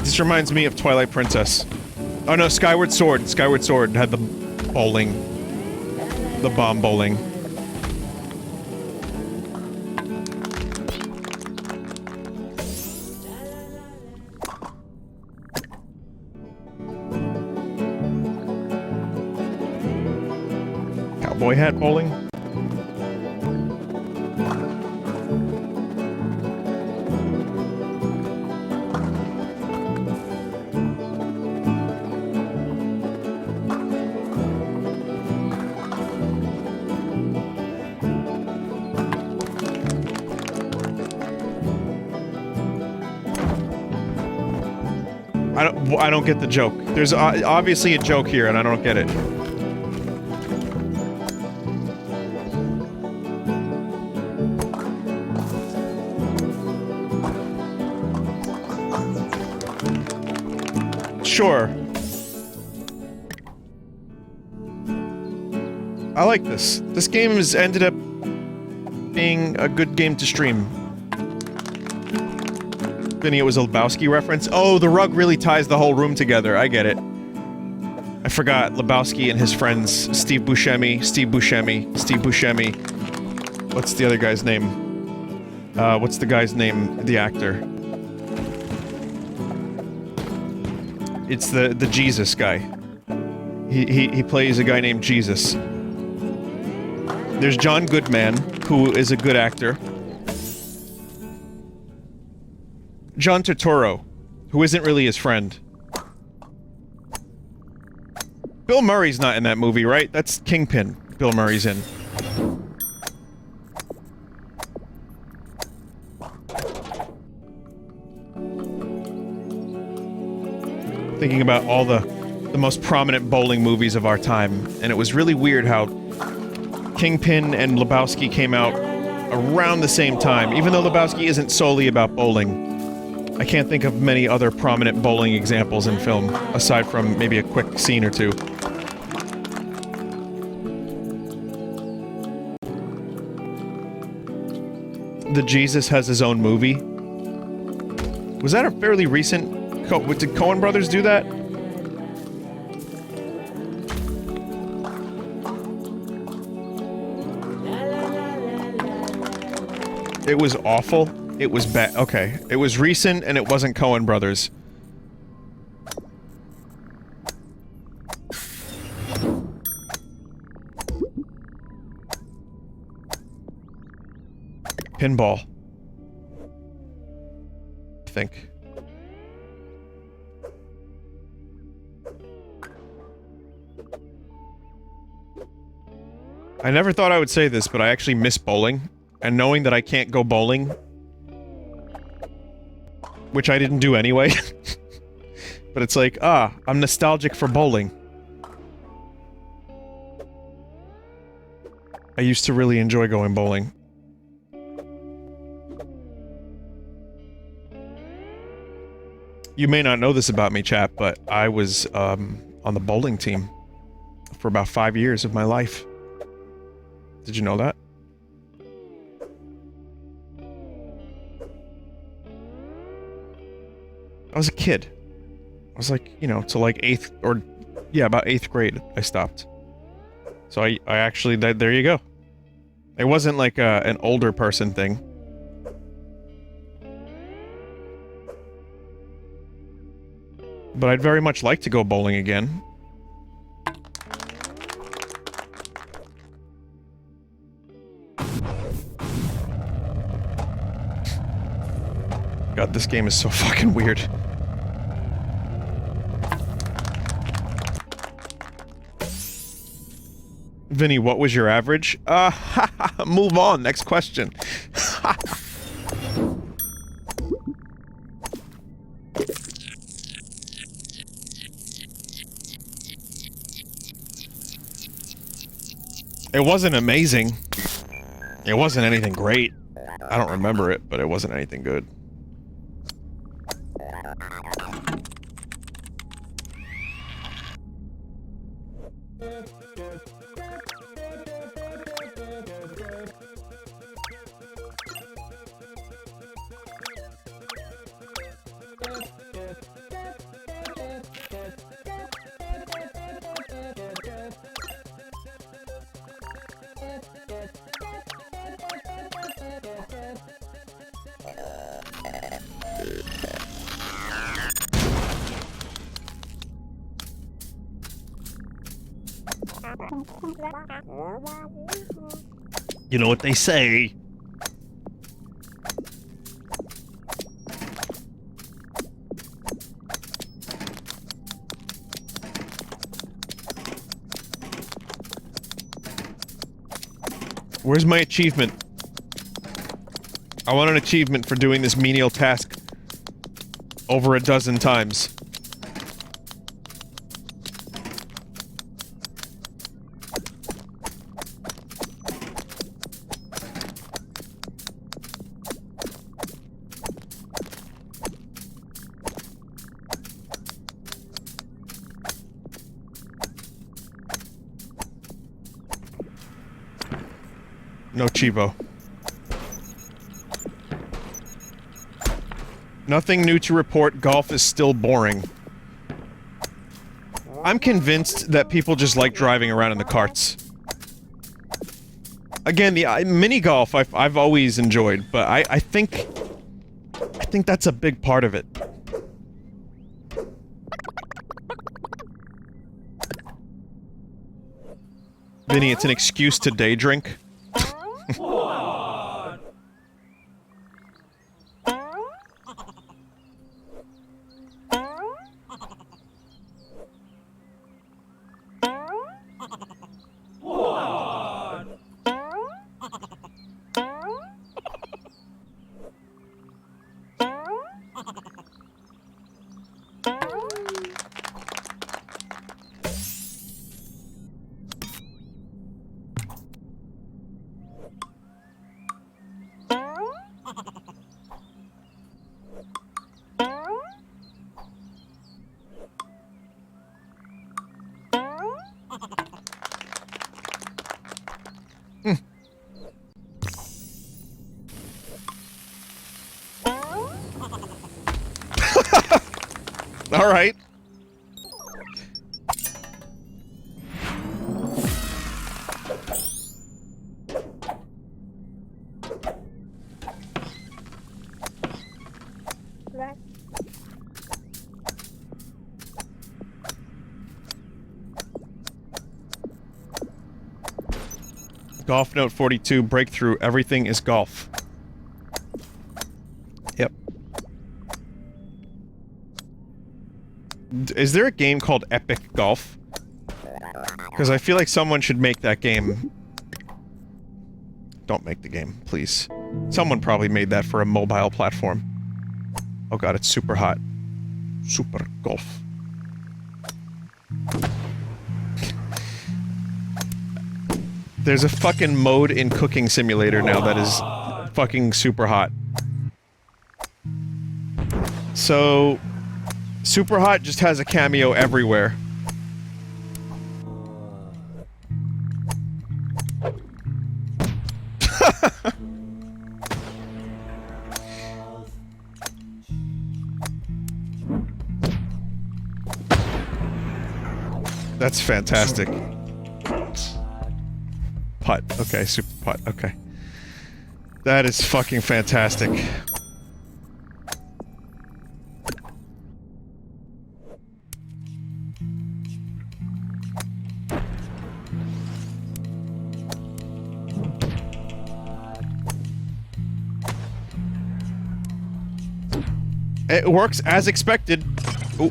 This reminds me of Twilight Princess. Oh no, Skyward Sword. Skyward Sword had the bowling. The bomb bowling. Cowboy hat bowling? I don't get the joke. There's obviously a joke here, and I don't get it. Sure. I like this. This game has ended up being a good game to stream. Vinny, it was a Lebowski reference. Oh, the rug really ties the whole room together. I get it. I forgot Lebowski and his friends, Steve Buscemi. What's the other guy's name? What's the guy's name? The actor. It's the Jesus guy. He plays a guy named Jesus. There's John Goodman, who is a good actor. John Turturro, who isn't really his friend. Bill Murray's not in that movie, right? That's Kingpin Bill Murray's in. Thinking about all the most prominent bowling movies of our time, and it was really weird how Kingpin and Lebowski came out around the same time, even though Lebowski isn't solely about bowling. I can't think of many other prominent bowling examples in film, aside from maybe a quick scene or two. The Jesus has his own movie. Was that a fairly recent... Did Coen Brothers do that? It was awful. It was bad. Okay. It was recent and it wasn't Coen Brothers. Pinball. I think. I never thought I would say this, but I actually miss bowling. And knowing that I can't go bowling, which I didn't do anyway, but it's like, I'm nostalgic for bowling. I used to really enjoy going bowling. You may not know this about me, chat, but I was, on the bowling team for about 5 years of my life. Did you know that? I was a kid. I was like, you know, to like 8th or... yeah, about 8th grade, I stopped. So I actually... there you go. It wasn't like an older person thing. But I'd very much like to go bowling again. God, this game is so fucking weird. Vinny, what was your average? Move on, next question. It wasn't amazing. It wasn't anything great. I don't remember it, but it wasn't anything good. You know what they say. Where's my achievement? I want an achievement for doing this menial task over a dozen times. No Chivo. Nothing new to report. Golf is still boring. I'm convinced that people just like driving around in the carts. Again, the mini golf I've always enjoyed, but I think that's a big part of it. Vinny, it's an excuse to day drink. All right. Golf Note 42, breakthrough, everything is golf. Yep. Is there a game called Epic Golf? Because I feel like someone should make that game. Don't make the game, please. Someone probably made that for a mobile platform. Oh god, it's super hot. Super Golf. There's a fucking mode in Cooking Simulator now that is fucking super hot. So, Super Hot just has a cameo everywhere. That's fantastic. putt. Okay, super putt. Okay. That is fucking fantastic. It works as expected. Ooh.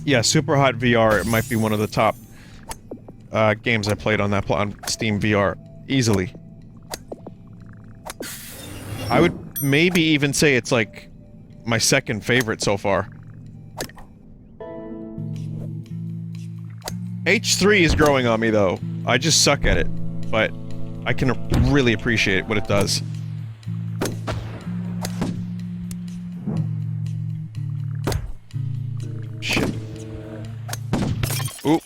Yeah, Super Hot VR might be one of the top games I played on that on Steam VR easily. I would maybe even say it's like my second favorite so far. H3 is growing on me though. I just suck at it, but I can really appreciate what it does. Shit. Ooh.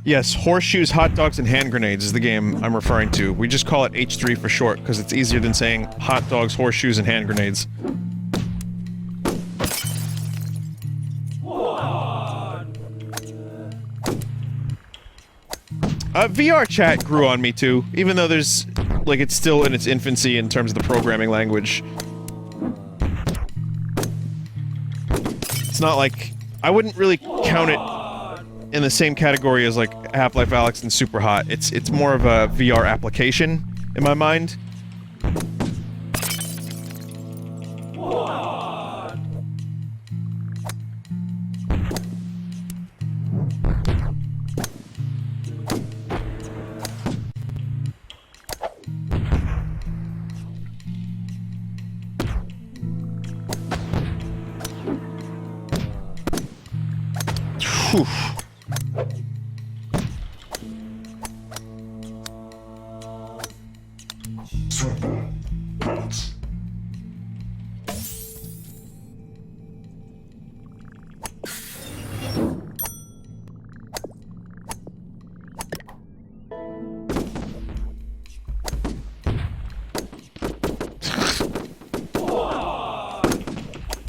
Yes, horseshoes, hot dogs, and hand grenades is the game I'm referring to. We just call it H3 for short, because it's easier than saying hot dogs, horseshoes, and hand grenades. VR chat grew on me too, even though there's, like, it's still in its infancy in terms of the programming language. It's not like, I wouldn't really count it in the same category as, like, Half-Life Alyx and Super Hot. It's more of a VR application, in my mind. Whew.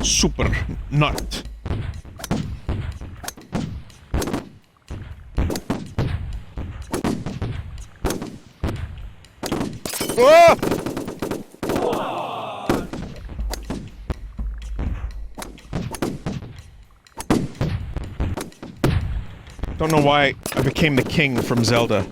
Super nut. Ah! Don't know why I became the king from Zelda.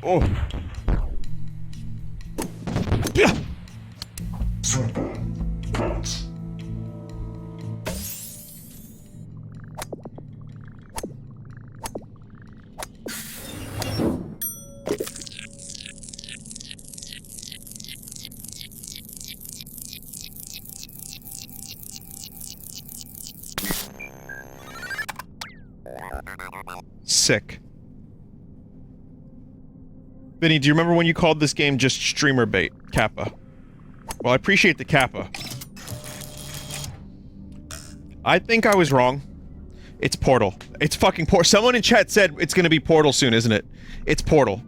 Oh. Yeah. Sick. Vinny, do you remember when you called this game just streamer bait? Kappa. Well, I appreciate the Kappa. I think I was wrong. It's Portal. It's fucking Portal. Someone in chat said it's gonna be Portal soon, isn't it? It's Portal.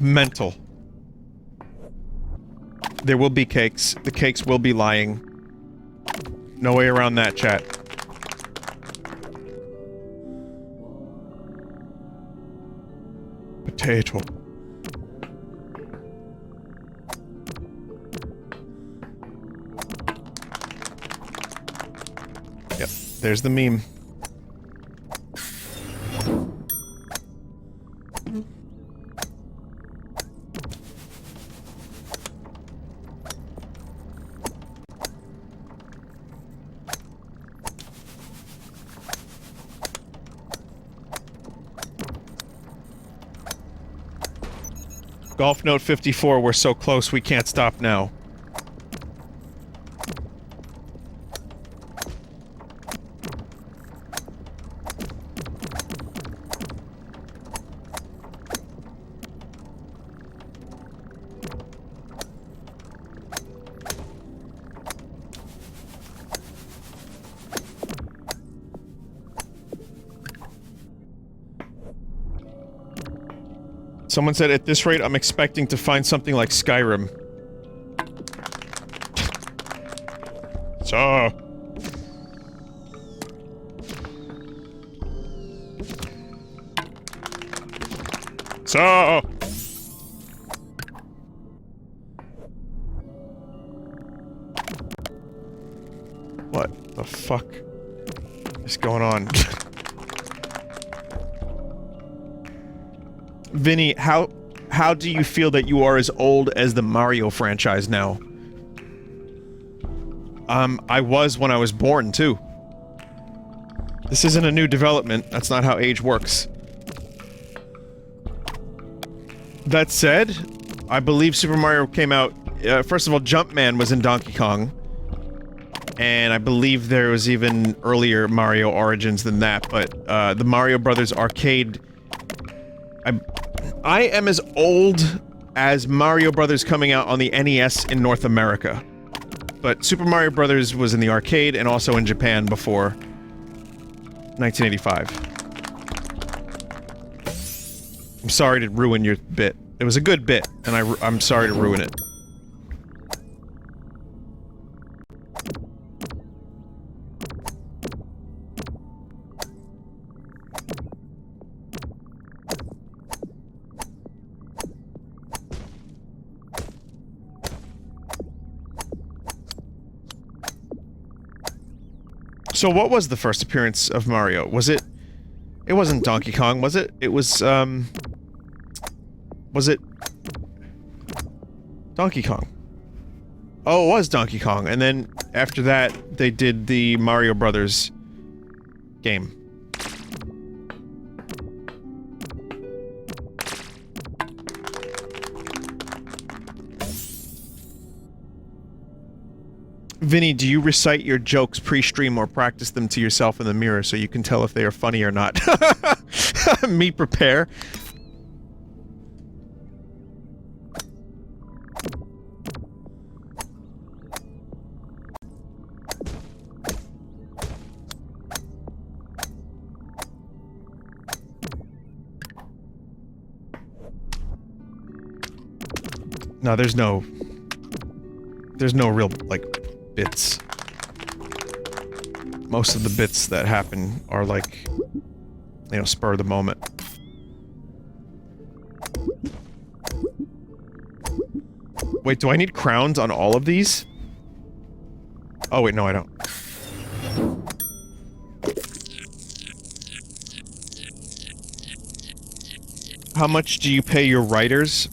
Mental. There will be cakes. The cakes will be lying. No way around that, chat. Potato. Yep, there's the meme. Golf Note 54, we're so close we can't stop now. Someone said, at this rate, I'm expecting to find something like Skyrim. So... What the fuck is going on? Vinny, how do you feel that you are as old as the Mario franchise now? I was when I was born, too. This isn't a new development. That's not how age works. That said, I believe Super Mario came out... first of all, Jumpman was in Donkey Kong. And I believe there was even earlier Mario Origins than that, but, the Mario Brothers arcade... I am as old as Mario Brothers coming out on the NES in North America. But Super Mario Brothers was in the arcade and also in Japan before 1985. I'm sorry to ruin your bit. It was a good bit, and I'm sorry to ruin it. So what was the first appearance of Mario? Was it... It wasn't Donkey Kong, was it? It was, was it... Donkey Kong. Oh, it was Donkey Kong, and then after that, they did the Mario Brothers game. Vinny, do you recite your jokes pre-stream or practice them to yourself in the mirror so you can tell if they are funny or not? Me prepare. No, there's no real, like, bits. Most of the bits that happen are like, you know, spur of the moment. Wait, do I need crowns on all of these? Oh wait, no I don't. How much do you pay your writers?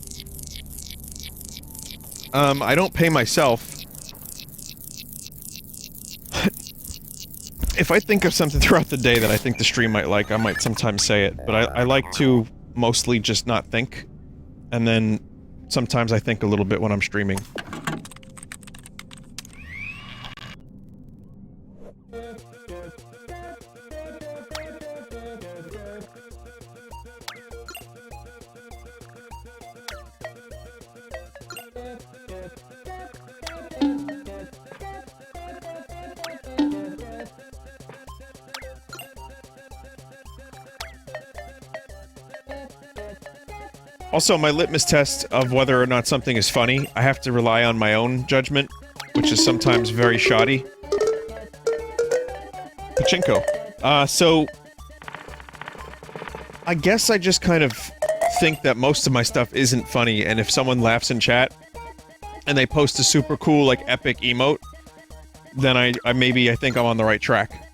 I don't pay myself. If I think of something throughout the day that I think the stream might like, I might sometimes say it, but I like to mostly just not think. And then sometimes I think a little bit when I'm streaming. Also, my litmus test of whether or not something is funny, I have to rely on my own judgment, which is sometimes very shoddy. Pachinko. So... I guess I just kind of think that most of my stuff isn't funny, and if someone laughs in chat, and they post a super cool, like, epic emote, then I think I'm on the right track.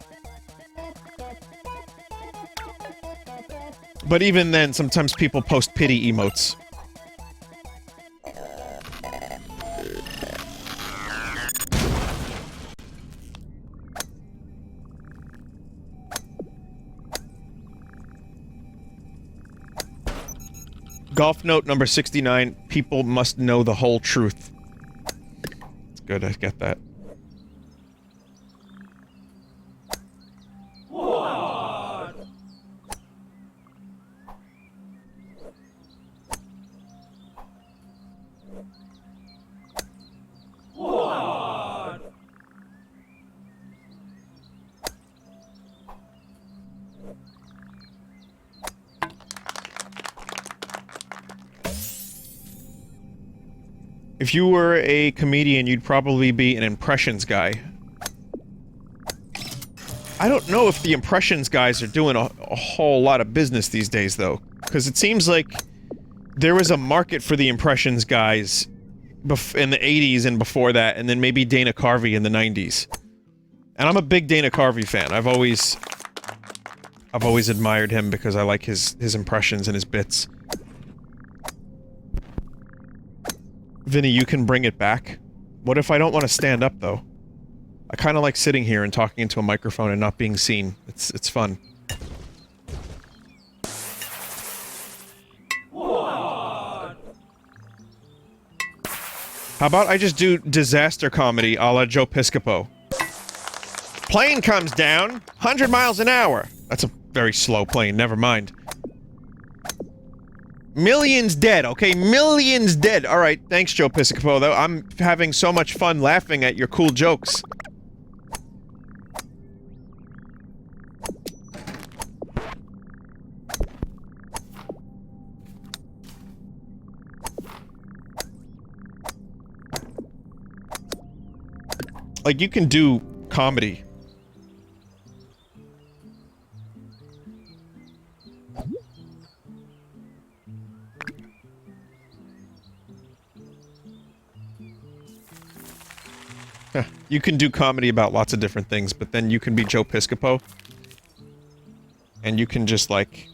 But even then, sometimes people post pity emotes. Golf note number 69, people must know the whole truth. It's good, I get that. If you were a comedian, you'd probably be an impressions guy. I don't know if the impressions guys are doing a whole lot of business these days, though. Because it seems like there was a market for the impressions guys in the 80s and before that, and then maybe Dana Carvey in the 90s. And I'm a big Dana Carvey fan. I've always admired him because I like his impressions and his bits. Vinny, you can bring it back. What if I don't want to stand up, though? I kind of like sitting here and talking into a microphone and not being seen. It's fun. What? How about I just do disaster comedy a la Joe Piscopo? Plane comes down, 100 miles an hour. That's a very slow plane, never mind. Millions dead, okay? Millions dead. Alright, thanks, Joe Piscopo, though. I'm having so much fun laughing at your cool jokes. Like, you can do comedy. You can do comedy about lots of different things, but then you can be Joe Piscopo. And you can just, like,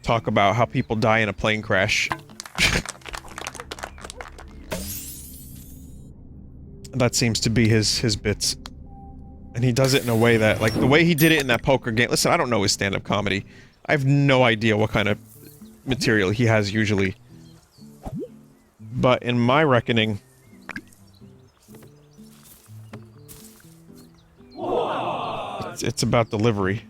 talk about how people die in a plane crash. That seems to be his bits. And he does it in a way that, like, the way he did it in that poker game— listen, I don't know his stand-up comedy. I have no idea what kind of material he has usually. But in my reckoning— It's about delivery.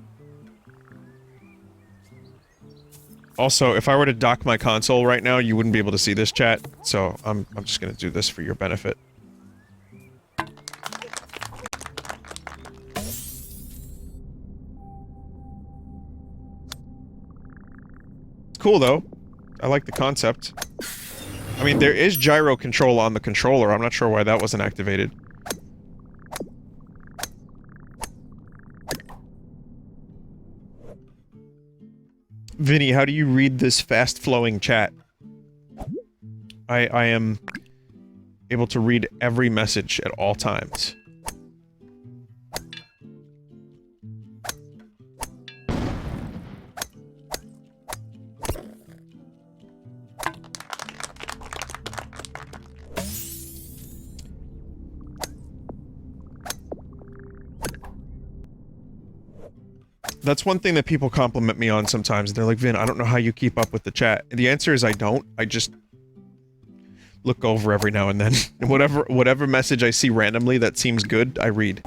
Also, if I were to dock my console right now, you wouldn't be able to see this chat, so I'm just gonna do this for your benefit. It's cool, though. I like the concept. I mean, there is gyro control on the controller. I'm not sure why that wasn't activated. Vinny, how do you read this fast-flowing chat? I am able to read every message at all times. That's one thing that people compliment me on sometimes. They're like, Vin, I don't know how you keep up with the chat. And the answer is I don't. I just look over every now and then. And whatever message I see randomly that seems good, I read.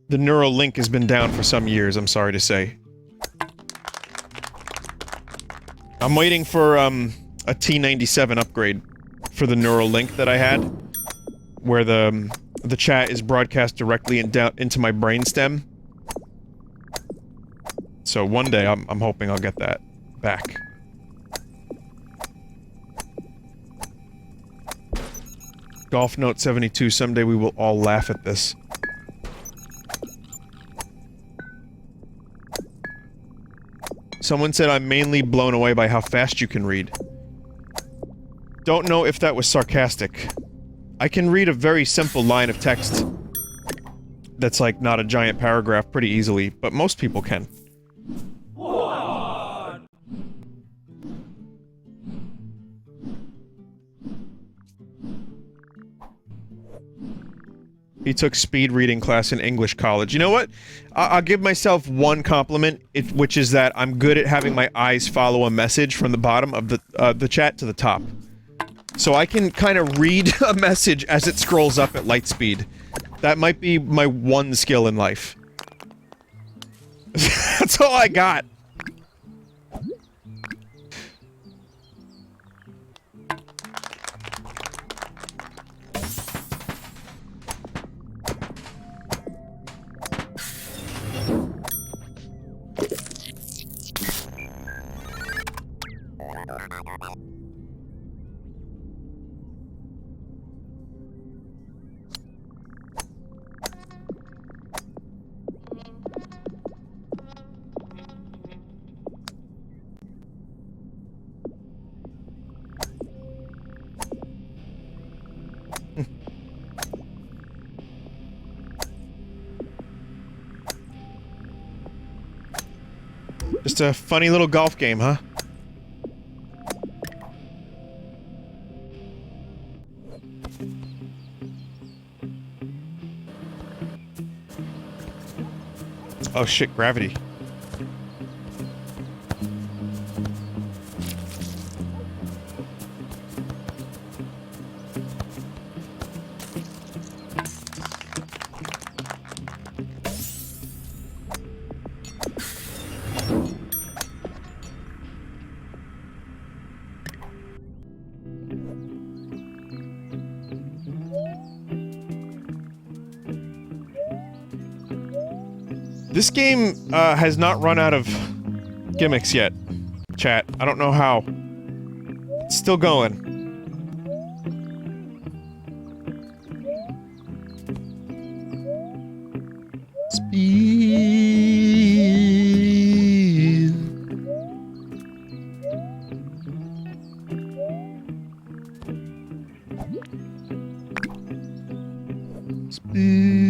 The neural link has been down for some years, I'm sorry to say. I'm waiting for, a T97 upgrade for the neural link that I had, where the The chat is broadcast directly into my brainstem. So one day I'm hoping I'll get that back. Golf Note 72, someday we will all laugh at this. Someone said I'm mainly blown away by how fast you can read. Don't know if that was sarcastic. I can read a very simple line of text that's like not a giant paragraph pretty easily, but most people can. He took speed reading class in English college. You know what? I'll give myself one compliment, which is that I'm good at having my eyes follow a message from the bottom of the chat to the top. So I can kind of read a message as it scrolls up at light speed. That might be my one skill in life. That's all I got. Just a funny little golf game, huh? Oh shit, gravity. This game, has not run out of gimmicks yet, chat. I don't know how. It's still going. Speed. Speed.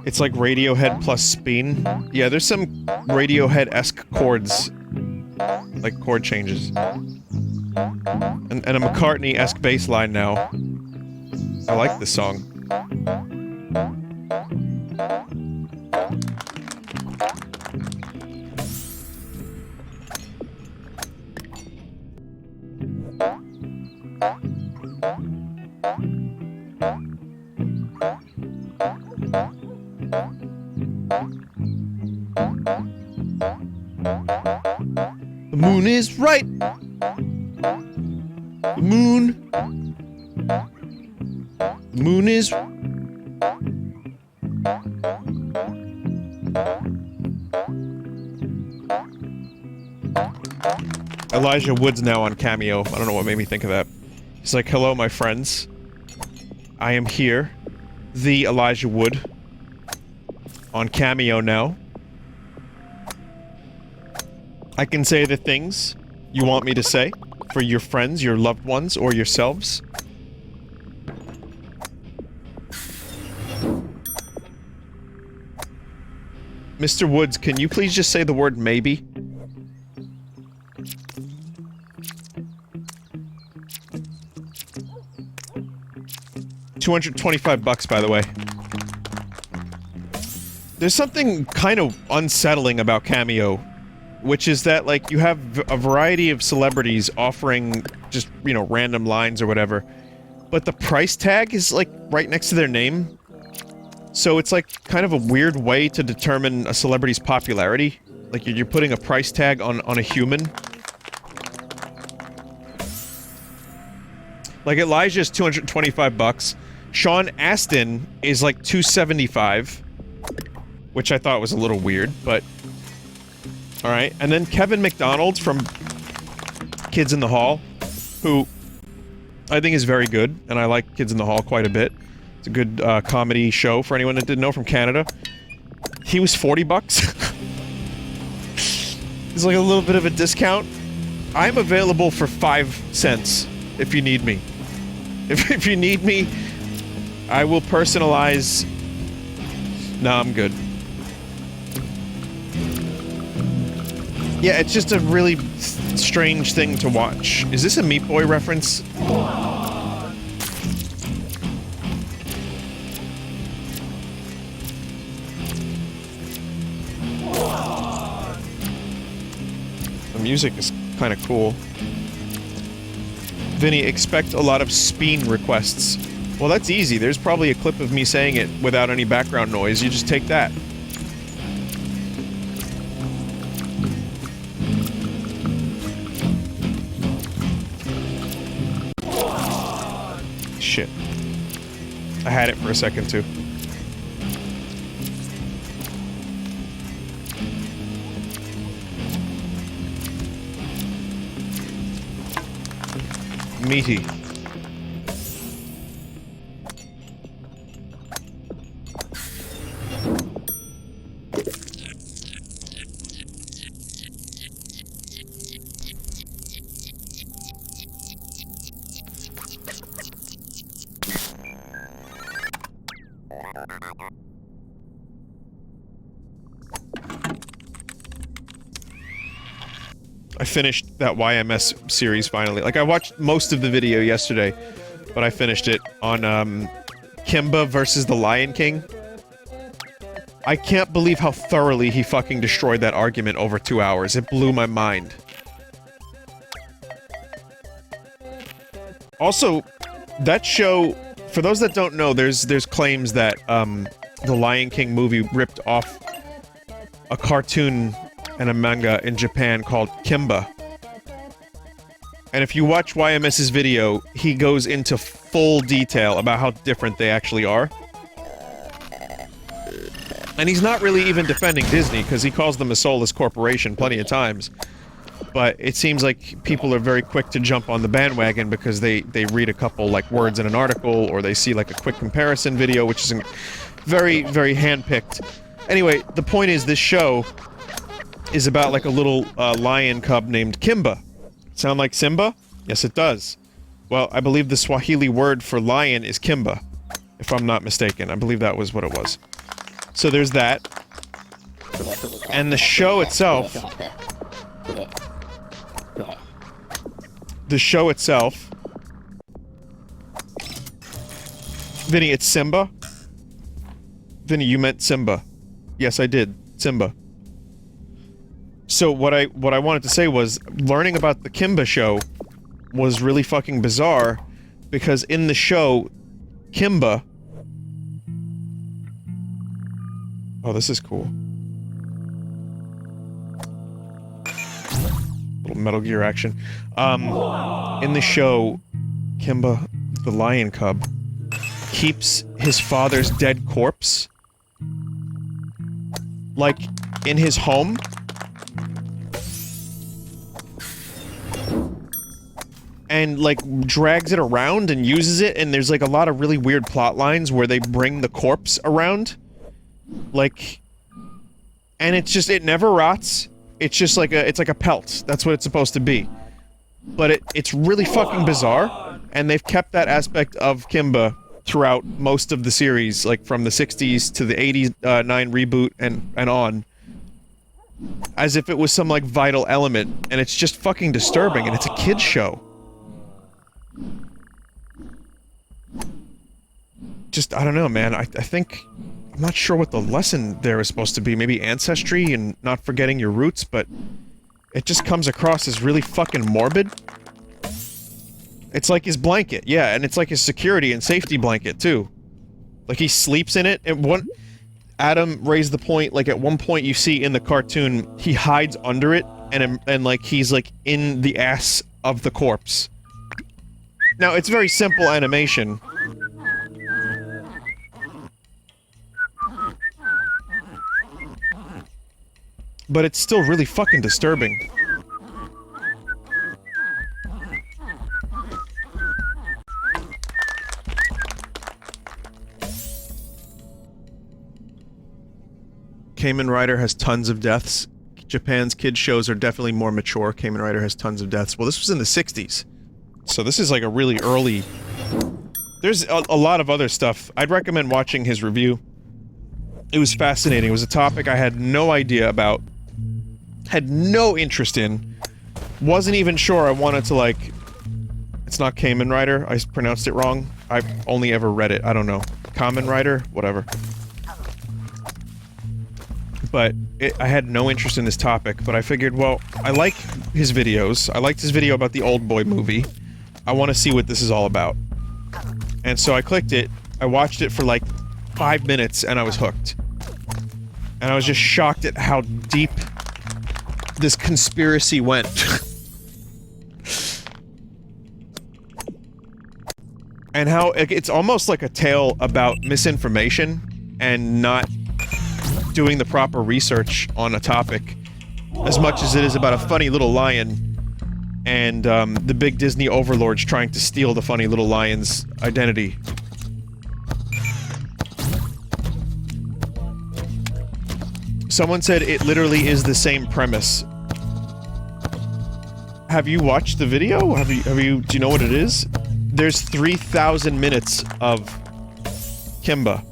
It's like Radiohead plus Spin. Yeah, there's some Radiohead-esque chords. Like chord changes. And a McCartney-esque bass line now. I like this song. The moon is right. The moon. The moon is. Elijah Wood's now on Cameo. I don't know what made me think of that. He's like, hello, my friends. I am here. The Elijah Wood. On Cameo now. I can say the things you want me to say for your friends, your loved ones, or yourselves. Mr. Woods, can you please just say the word maybe? $225 bucks, by the way. There's something kind of unsettling about Cameo, which is that, like, you have a variety of celebrities offering just, you know, random lines or whatever, but the price tag is, like, right next to their name. So it's, like, kind of a weird way to determine a celebrity's popularity. Like, you're putting a price tag on a human. Like, Elijah's $225. Sean Astin is, like, $275. Which I thought was a little weird, but... Alright, and then Kevin McDonald from Kids in the Hall, who I think is very good, and I like Kids in the Hall quite a bit. It's a good, comedy show for anyone that didn't know, from Canada. He was $40. It's like a little bit of a discount. I'm available for 5 cents, if you need me. If you need me, I will personalize... No, I'm good. Yeah, it's just a really strange thing to watch. Is this a Meat Boy reference? The music is kind of cool. Vinny, expect a lot of Speen requests. Well, that's easy. There's probably a clip of me saying it without any background noise. You just take that. Shit. I had it for a second, too. Meaty. I finished that YMS series finally. Like, I watched most of the video yesterday, but I finished it on, Kimba versus the Lion King. I can't believe how thoroughly he fucking destroyed that argument over 2 hours. It blew my mind. Also, that show, for those that don't know, there's claims that, the Lion King movie ripped off a cartoon and a manga in Japan called Kimba. And if you watch YMS's video, he goes into full detail about how different they actually are. And he's not really even defending Disney, because he calls them a soulless corporation plenty of times. But it seems like people are very quick to jump on the bandwagon because they read a couple, like, words in an article, or they see, like, a quick comparison video, which is very, very hand-picked. Anyway, the point is, this show is about, like, a little, lion cub named Kimba. Sound like Simba? Yes, it does. Well, I believe the Swahili word for lion is Kimba, if I'm not mistaken. I believe that was what it was. So there's that. And the show itself... The show itself... Vinny, it's Simba? Vinny, you meant Simba. Yes, I did. Simba. So what I wanted to say was, learning about the Kimba show was really fucking bizarre, because in the show, Kimba... Oh, this is cool. Little Metal Gear action. In the show, Kimba, the lion cub, keeps his father's dead corpse, like, in his home. And, like, drags it around and uses it, and there's, like, a lot of really weird plot lines where they bring the corpse around. Like... And it's just, it never rots. It's just like a, it's like a pelt. That's what it's supposed to be. But it's really fucking bizarre, and they've kept that aspect of Kimba throughout most of the series, like, from the 60s to the 89 reboot and on. As if it was some, like, vital element, and it's just fucking disturbing, and it's a kid's show. Just, I don't know, man. I think I'm not sure what the lesson there is supposed to be. Maybe ancestry and not forgetting your roots, but it just comes across as really fucking morbid. It's like his blanket, yeah, and it's like his security and safety blanket, too. Like, he sleeps in it, and Adam raised the point, like, at one point you see in the cartoon, he hides under it, and like, he's, like, in the ass of the corpse. Now, it's very simple animation. But it's still really fucking disturbing. Kamen Rider has tons of deaths. Japan's kids shows are definitely more mature. Kamen Rider has tons of deaths. Well, this was in the 60s. So this is like a really early... There's a lot of other stuff. I'd recommend watching his review. It was fascinating. It was a topic I had no idea about. Had no interest in. Wasn't even sure I wanted to, like... It's not Kamen Rider. I pronounced it wrong. I've only ever read it. I don't know. Kamen Rider? Whatever. But I had no interest in this topic, but I figured, well, I like his videos. I liked his video about the Old Boy movie. I want to see what this is all about. And so I clicked it, I watched it for like 5 minutes, and I was hooked. And I was just shocked at how deep this conspiracy went. And how it's almost like a tale about misinformation and not doing the proper research on a topic, as much as it is about a funny little lion and the big Disney overlords trying to steal the funny little lion's identity. Someone said it literally is the same premise. Have you watched the video? Do you know what it is? There's 3,000 minutes of Kimba.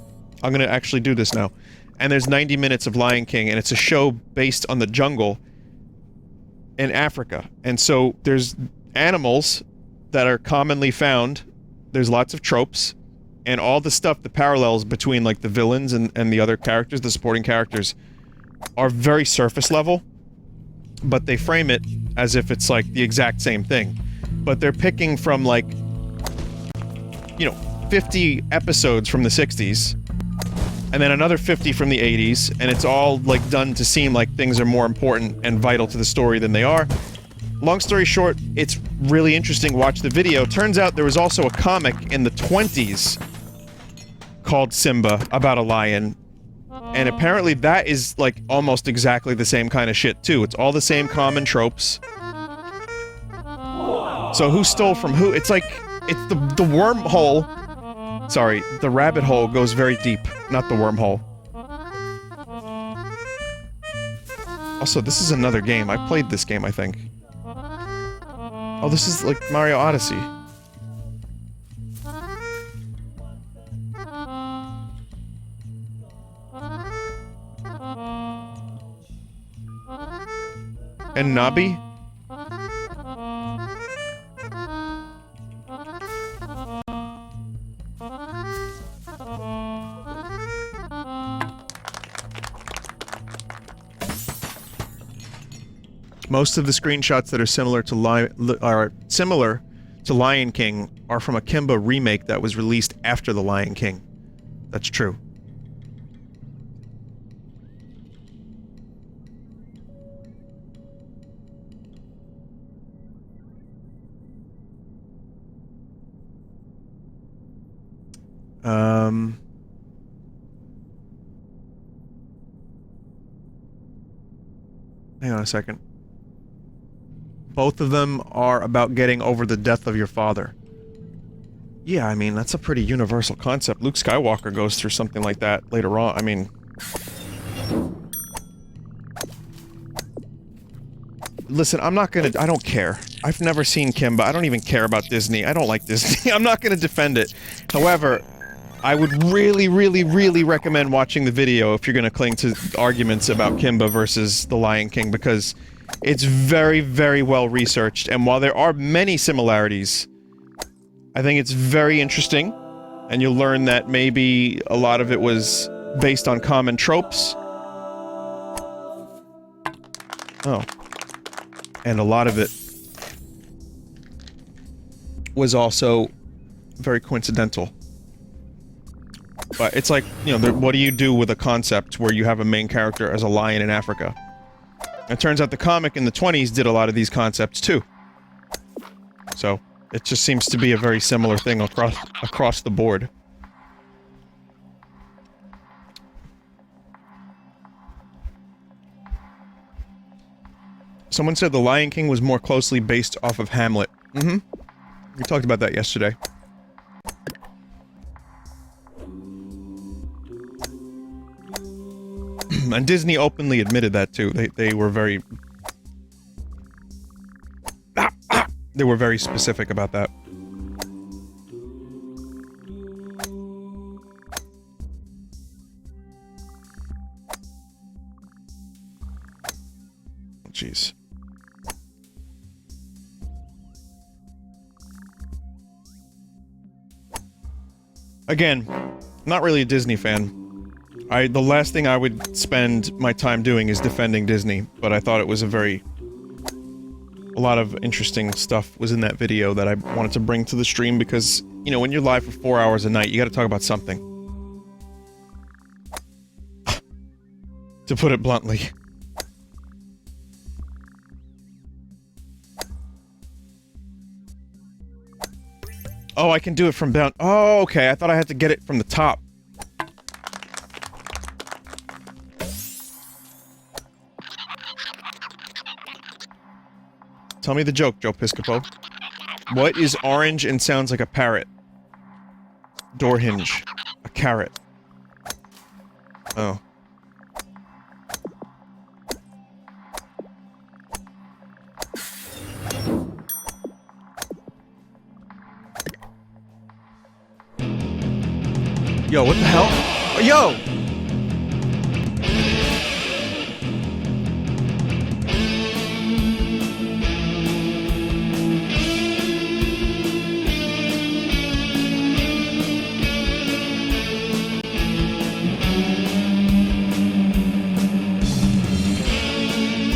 I'm gonna actually do this now. And there's 90 minutes of Lion King, and it's a show based on the jungle in Africa. And so there's animals that are commonly found, there's lots of tropes, and all the stuff, the parallels between, like, the villains and the other characters, the supporting characters, are very surface level, but they frame it as if it's, like, the exact same thing. But they're picking from, like, you know, 50 episodes from the 60s, and then another 50 from the 80s, and it's all, like, done to seem like things are more important and vital to the story than they are. Long story short, it's really interesting. Watch the video. Turns out there was also a comic in the 20s called Simba, about a lion, and apparently that is, like, almost exactly the same kind of shit, too. It's all the same common tropes. So who stole from who? It's like, it's the wormhole. Sorry, the rabbit hole goes very deep, not the wormhole. Also, this is another game. I played this game, I think. Oh, this is like Mario Odyssey. And Nabi? Most of the screenshots that are similar to Lion King are from a Kimba remake that was released after the Lion King. That's true. Hang on a second. Both of them are about getting over the death of your father. Yeah, I mean, that's a pretty universal concept. Luke Skywalker goes through something like that later on. I mean... Listen, I'm not gonna... I don't care. I've never seen Kimba. I don't even care about Disney. I don't like Disney. I'm not gonna defend it. However, I would really, really, really recommend watching the video if you're gonna cling to arguments about Kimba versus The Lion King, because it's very, very well researched, and while there are many similarities, I think it's very interesting, and you'll learn that maybe a lot of it was based on common tropes. Oh. And a lot of it was also very coincidental. But it's like, you know, what do you do with a concept where you have a main character as a lion in Africa? And it turns out the comic in the 20s did a lot of these concepts too. So, it just seems to be a very similar thing across the board. Someone said The Lion King was more closely based off of Hamlet. Mm-hmm. We talked about that yesterday. And Disney openly admitted that too. They were very... They were very specific about that. Jeez. Again, not really a Disney fan. The last thing I would spend my time doing is defending Disney, but I thought it was a lot of interesting stuff was in that video that I wanted to bring to the stream because, you know, when you're live for 4 hours a night, you gotta talk about something. To put it bluntly. Oh, I can do it from down- Oh, okay, I thought I had to get it from the top. Tell me the joke, Joe Piscopo. What is orange and sounds like a parrot? Door hinge. A carrot. Oh. Yo, what the hell? Oh, yo!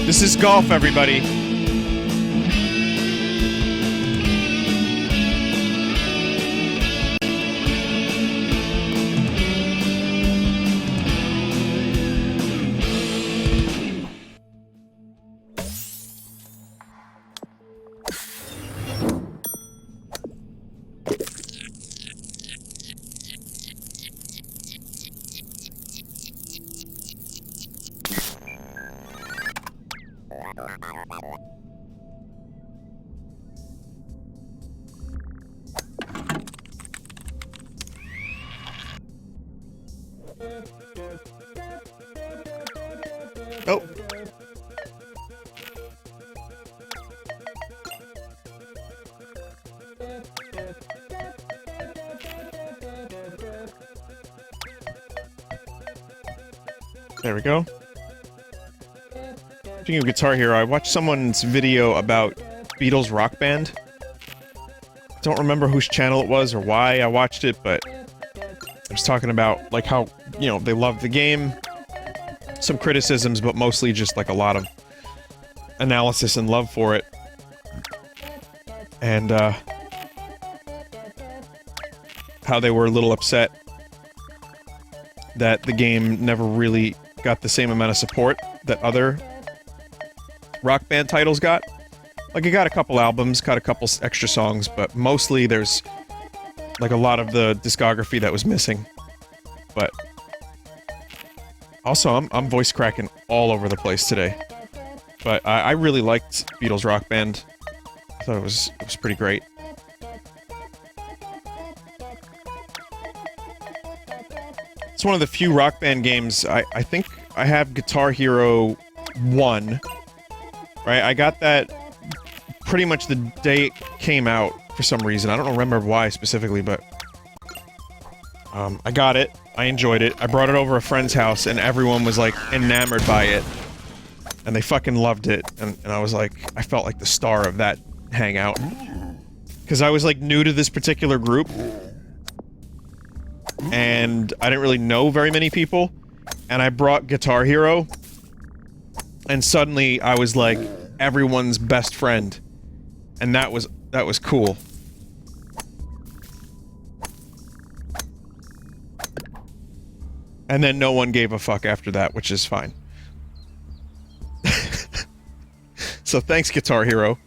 This is golf, everybody. Oh. There we go. Speaking of Guitar Hero, I watched someone's video about Beatles Rock Band. I don't remember whose channel it was or why I watched it, but I was talking about, like, how, you know, they loved the game. Some criticisms, but mostly just, like, a lot of analysis and love for it. And, how they were a little upset that the game never really got the same amount of support that other Rock Band titles got. Like, it got a couple albums, got a couple extra songs, but mostly there's, like, a lot of the discography that was missing. But also, I'm voice cracking all over the place today. But I really liked Beatles Rock Band. I thought it was pretty great. It's one of the few Rock Band games. I think I have Guitar Hero 1. Right? I got that pretty much the day it came out for some reason. I don't remember why specifically, but I got it. I enjoyed it. I brought it over a friend's house, and everyone was, like, enamored by it. And they fucking loved it. And I was like, I felt like the star of that hangout. Because I was, like, new to this particular group. and I didn't really know very many people, and I brought Guitar Hero, and suddenly I was like everyone's best friend, and that was cool. And then no one gave a fuck after that, which is fine. So thanks, Guitar Hero.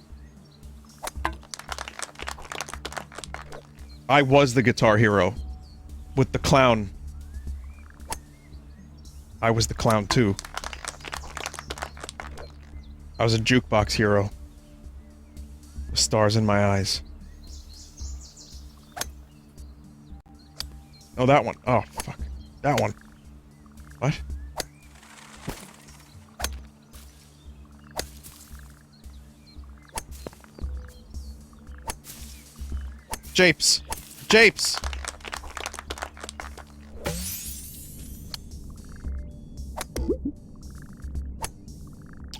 I was the Guitar Hero. With the clown. I was the clown too. I was a jukebox hero. With stars in my eyes. Oh, that one. Oh, fuck. That one. What? Japes! Japes!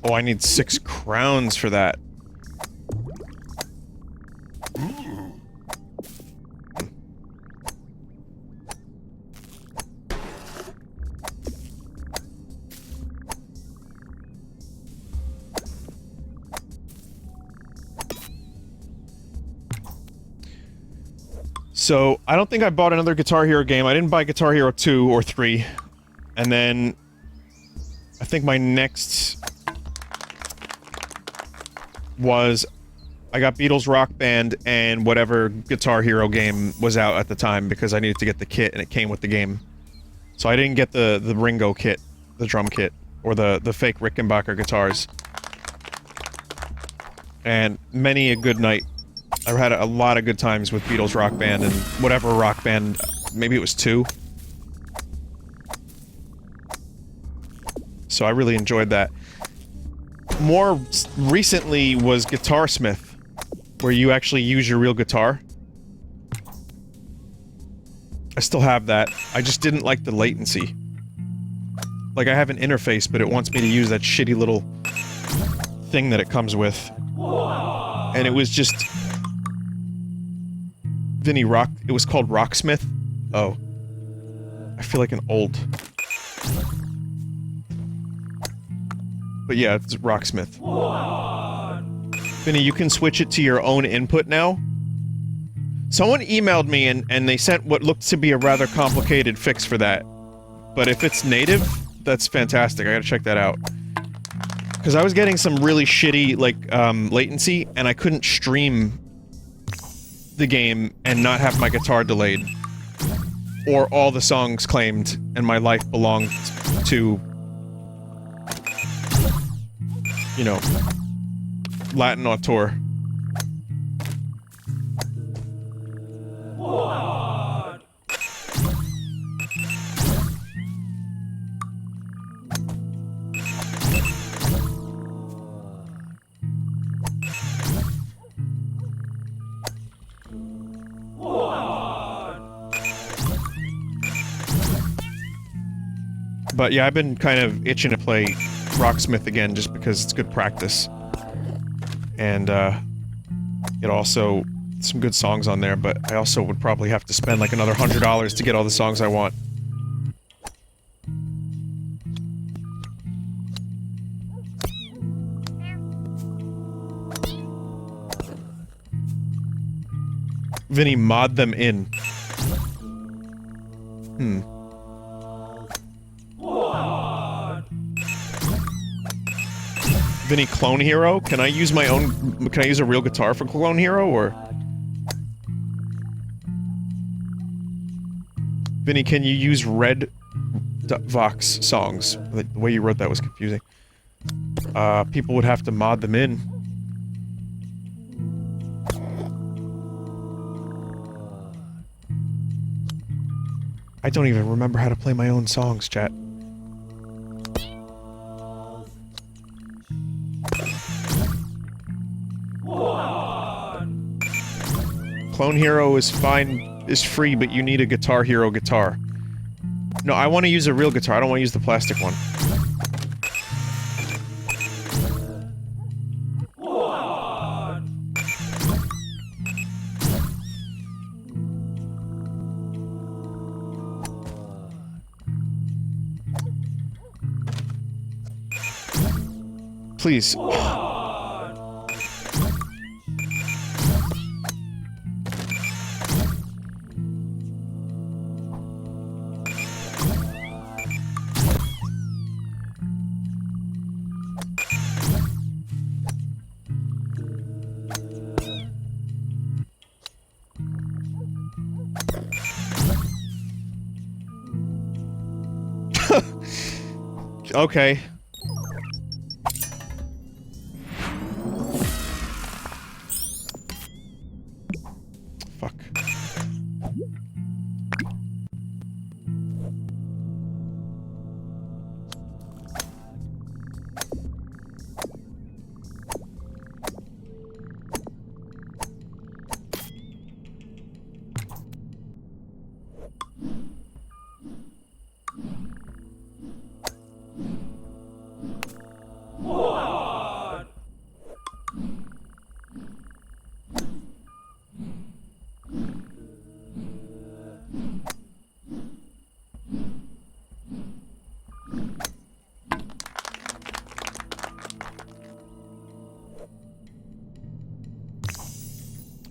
Oh, I need 6 crowns for that. So, I don't think I bought another Guitar Hero game. I didn't buy Guitar Hero 2 or 3. And then... I think my next... was... I got Beatles Rock Band and whatever Guitar Hero game was out at the time because I needed to get the kit and it came with the game. So I didn't get the Ringo kit, the drum kit, or the fake Rickenbacker guitars. And many a good night. I've had a lot of good times with Beatles Rock Band and whatever Rock Band, maybe it was 2. So I really enjoyed that. More recently was Guitarsmith, where you actually use your real guitar. I still have that. I just didn't like the latency. Like, I have an interface, but it wants me to use that shitty little thing that it comes with. And it was just... Vinny Rock... It was called Rocksmith? Oh. I feel like an old... But yeah, it's Rocksmith. Vinny, you can switch it to your own input now? Someone emailed me and they sent what looked to be a rather complicated fix for that. But if it's native, that's fantastic. I gotta check that out. Because I was getting some really shitty, like, latency, and I couldn't stream the game and not have my guitar delayed. Or all the songs claimed, and my life belonged to... you know... Latin auteur. But yeah, I've been kind of itching to play Rocksmith again just because it's good practice. And, it also... some good songs on there, but I also would probably have to spend like another $100 to get all the songs I want. Vinny, mod them in. Vinny, Clone Hero? Can I use my own... can I use a real guitar for Clone Hero, or...? Vinny, can you use Red Vox songs? The way you wrote that was confusing. People would have to mod them in. I don't even remember how to play my own songs, chat. Clone Hero is fine, is free, but you need a Guitar Hero guitar. No, I want to use a real guitar, I don't want to use the plastic one. please. Okay. Fuck.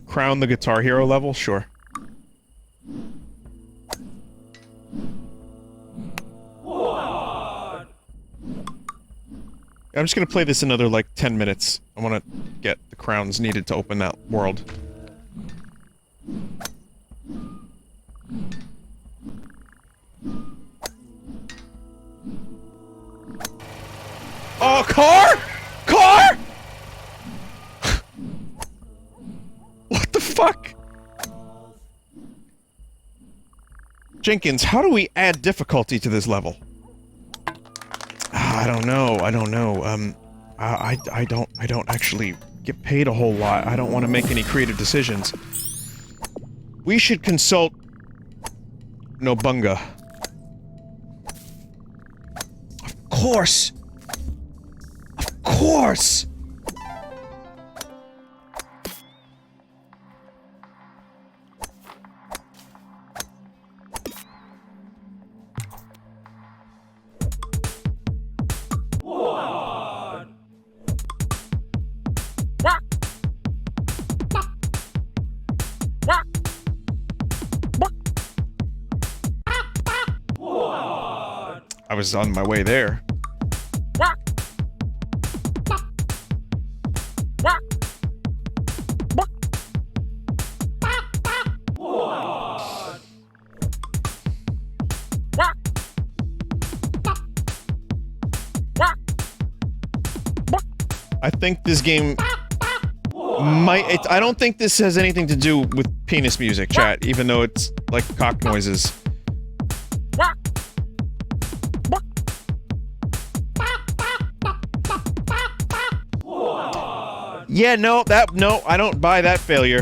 Crown the Guitar Hero level? Sure. I'm just gonna play this another, like, 10 minutes. I wanna get the crowns needed to open that world. Oh, car?! Car?! What the fuck? Jenkins, how do we add difficulty to this level? I don't know. I don't actually get paid a whole lot. I don't want to make any creative decisions. We should consult Nobunga. Of course! Of course! I was on my way there. I think this game might... I don't think this has anything to do with penis music, chat, even though it's like cock noises. Yeah, no, I don't buy that failure.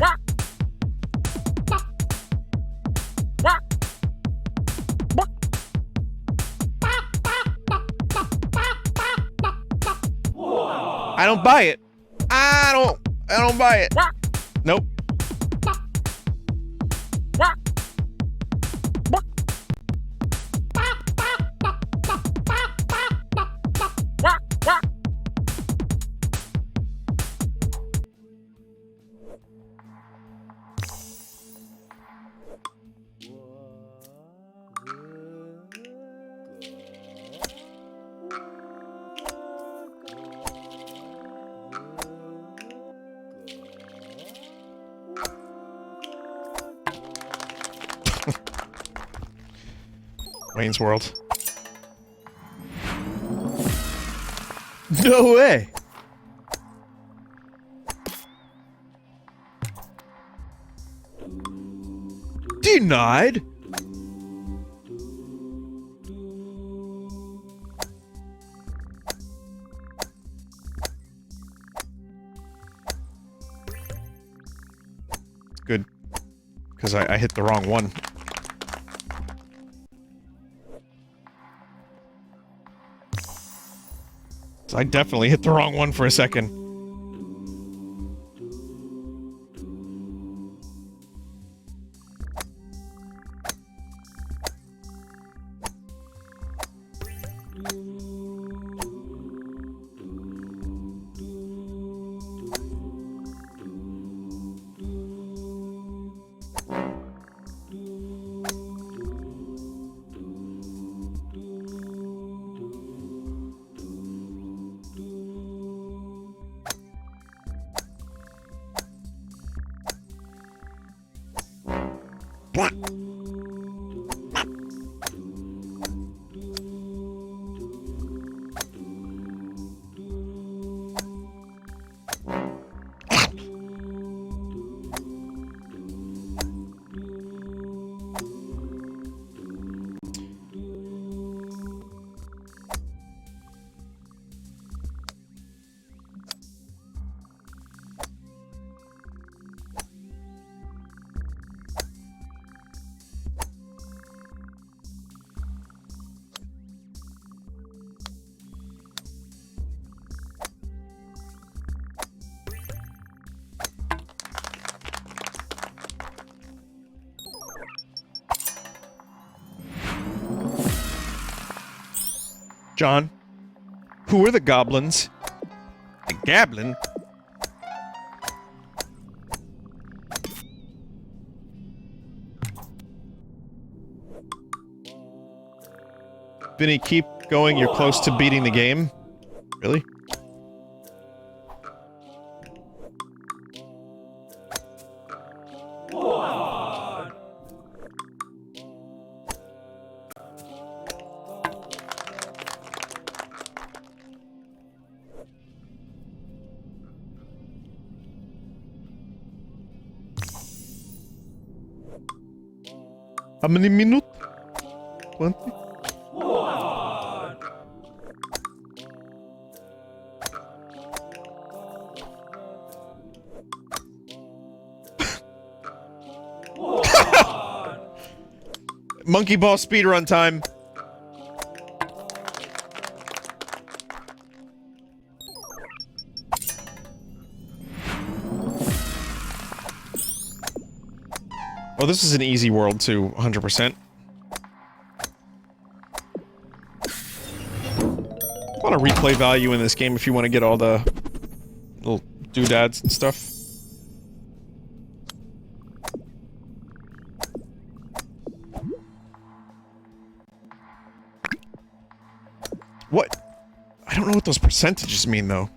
I don't buy it. I don't buy it. Nope. Wayne's World. No way! Denied? Good. Because I hit the wrong one. I definitely hit the wrong one for a second. John, who are the goblins? The goblin? Vinny, keep going. You're close to beating the game. Really? How many minutes? 20? Monkey ball speedrun time. Oh, this is an easy world too, 100%. A lot of replay value in this game if you want to get all the little doodads and stuff. What? I don't know what those percentages mean, though.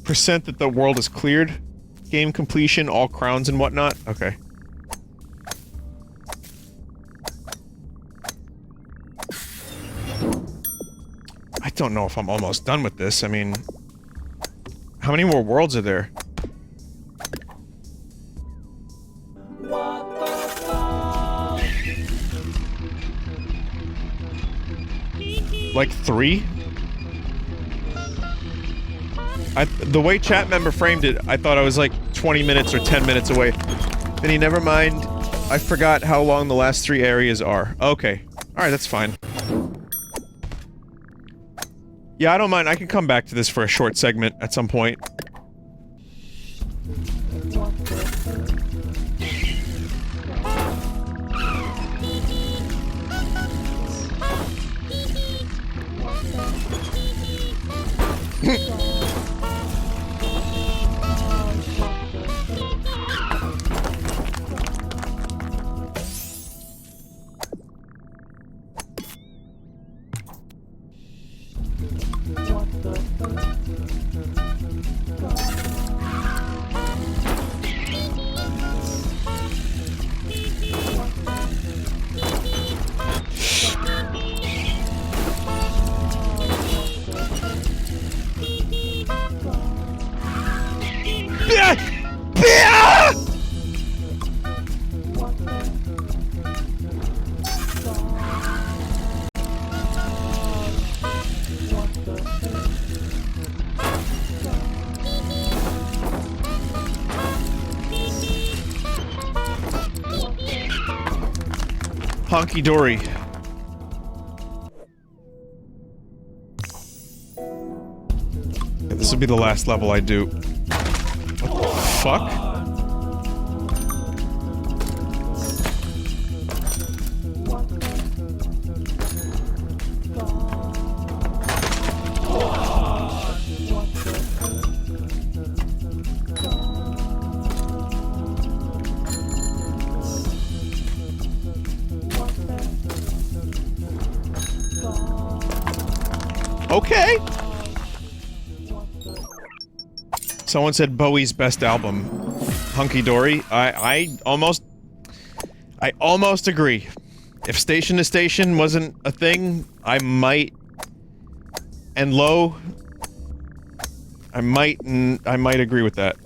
Percent that the world is cleared? Game completion, all crowns and whatnot? Okay. I don't know if I'm almost done with this. I mean, how many more worlds are there? Like 3? The way chat member framed it, I thought I was like 20 minutes or 10 minutes away. Vinny, never mind. I forgot how long the last 3 areas are. Okay. Alright, that's fine. Yeah, I don't mind. I can come back to this for a short segment at some point. Honky dory. Yeah, this will be the last level I do. What the fuck? Okay. Someone said Bowie's best album, Hunky Dory. I almost agree. If Station to Station wasn't a thing, I might, and Low, I might agree with that.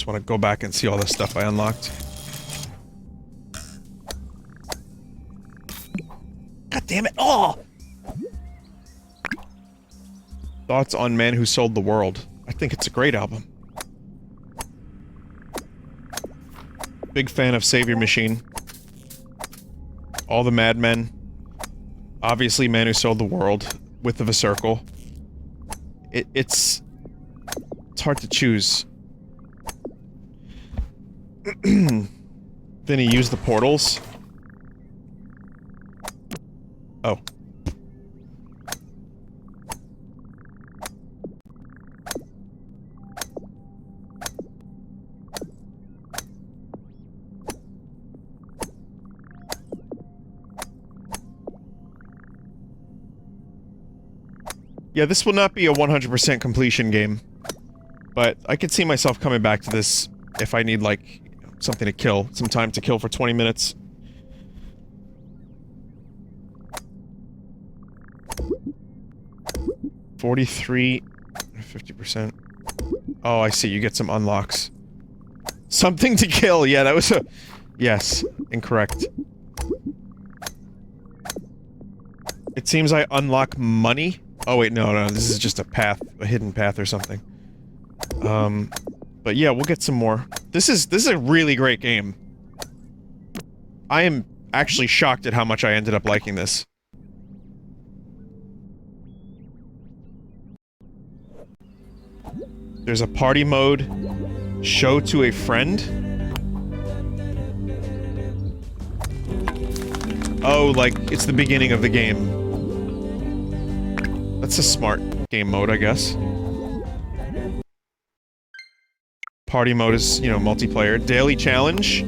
Want to go back and see all the stuff I unlocked. God damn it! Oh! Thoughts on Man Who Sold the World? I think it's a great album. Big fan of Savior Machine. All the Madmen. Obviously Man Who Sold the World. Width of a Circle. It's hard to choose. Vinny, use the portals. Oh. Yeah, this will not be a 100% completion game. But I could see myself coming back to this if I need, like, something to kill. Some time to kill for 20 minutes. $43... 50%. Oh, I see. You get some unlocks. Something to kill! Yeah, that was a... Yes. Incorrect. It seems I unlock money? Oh wait, no, this is just a path. A hidden path or something. But yeah, we'll get some more. This is a really great game. I am actually shocked at how much I ended up liking this. There's a party mode. Show to a friend. Oh, like, it's the beginning of the game. That's a smart game mode, I guess. Party mode is, you know, multiplayer. Daily challenge.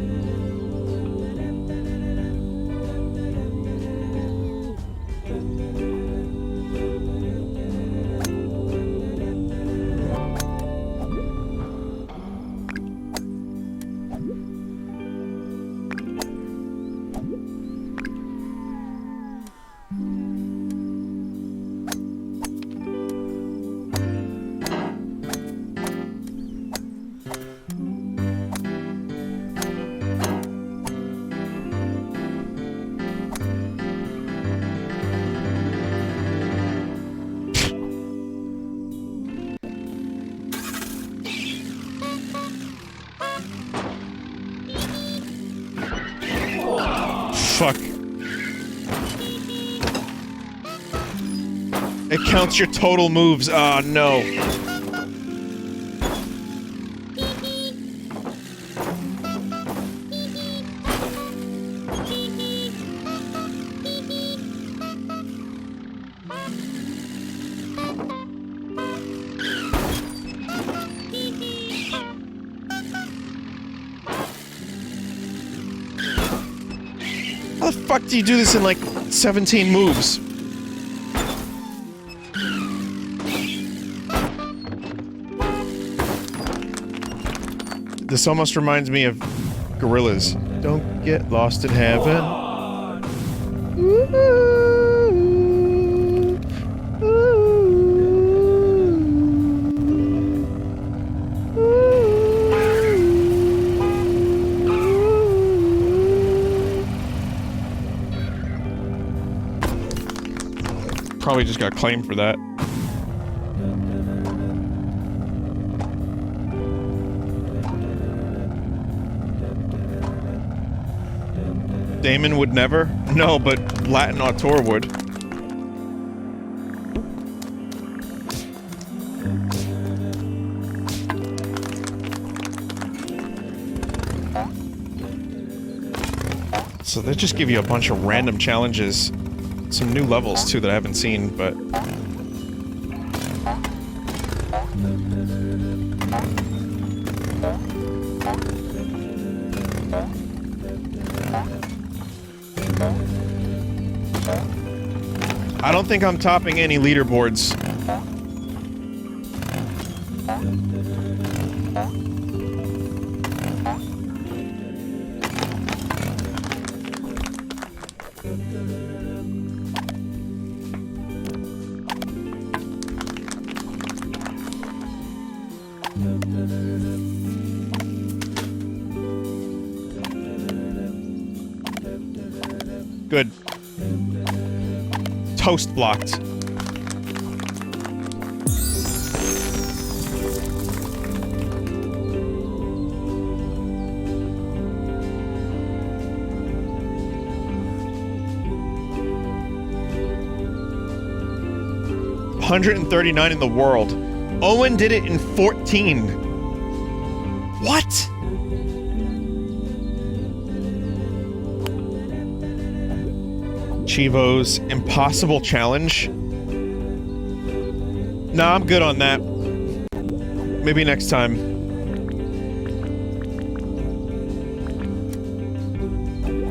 Fuck. It counts your total moves. Ah, no. How the fuck do you do this in, like, 17 moves? This almost reminds me of Gorillas. Don't get lost in heaven. Probably just got claimed for that. Damon would never? No, but Latin auteur would. So they just give you a bunch of random challenges. Some new levels, too, that I haven't seen, but... I don't think I'm topping any leaderboards. Good. Toast blocked. 139 in the world. Owen did it in 14. What? Chivo's impossible challenge. Nah, I'm good on that. Maybe next time.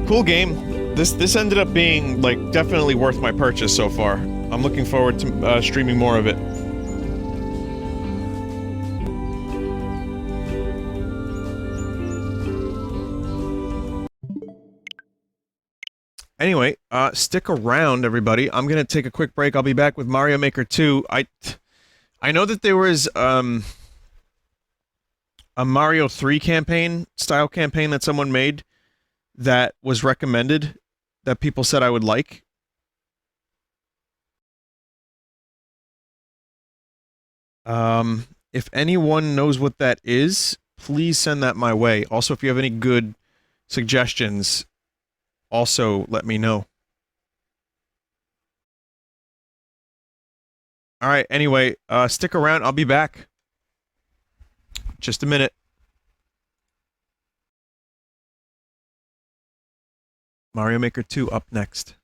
Cool game. This ended up being, like, definitely worth my purchase so far. I'm looking forward to streaming more of it. Anyway, stick around, everybody. I'm gonna take a quick break. I'll be back with Mario Maker 2. I know that there was, a Mario 3 campaign, style campaign that someone made that was recommended, that people said I would like. If anyone knows what that is, please send that my way. Also, if you have any good suggestions, also let me know. Alright, anyway, stick around. I'll be back. Just a minute. Mario Maker 2 up next.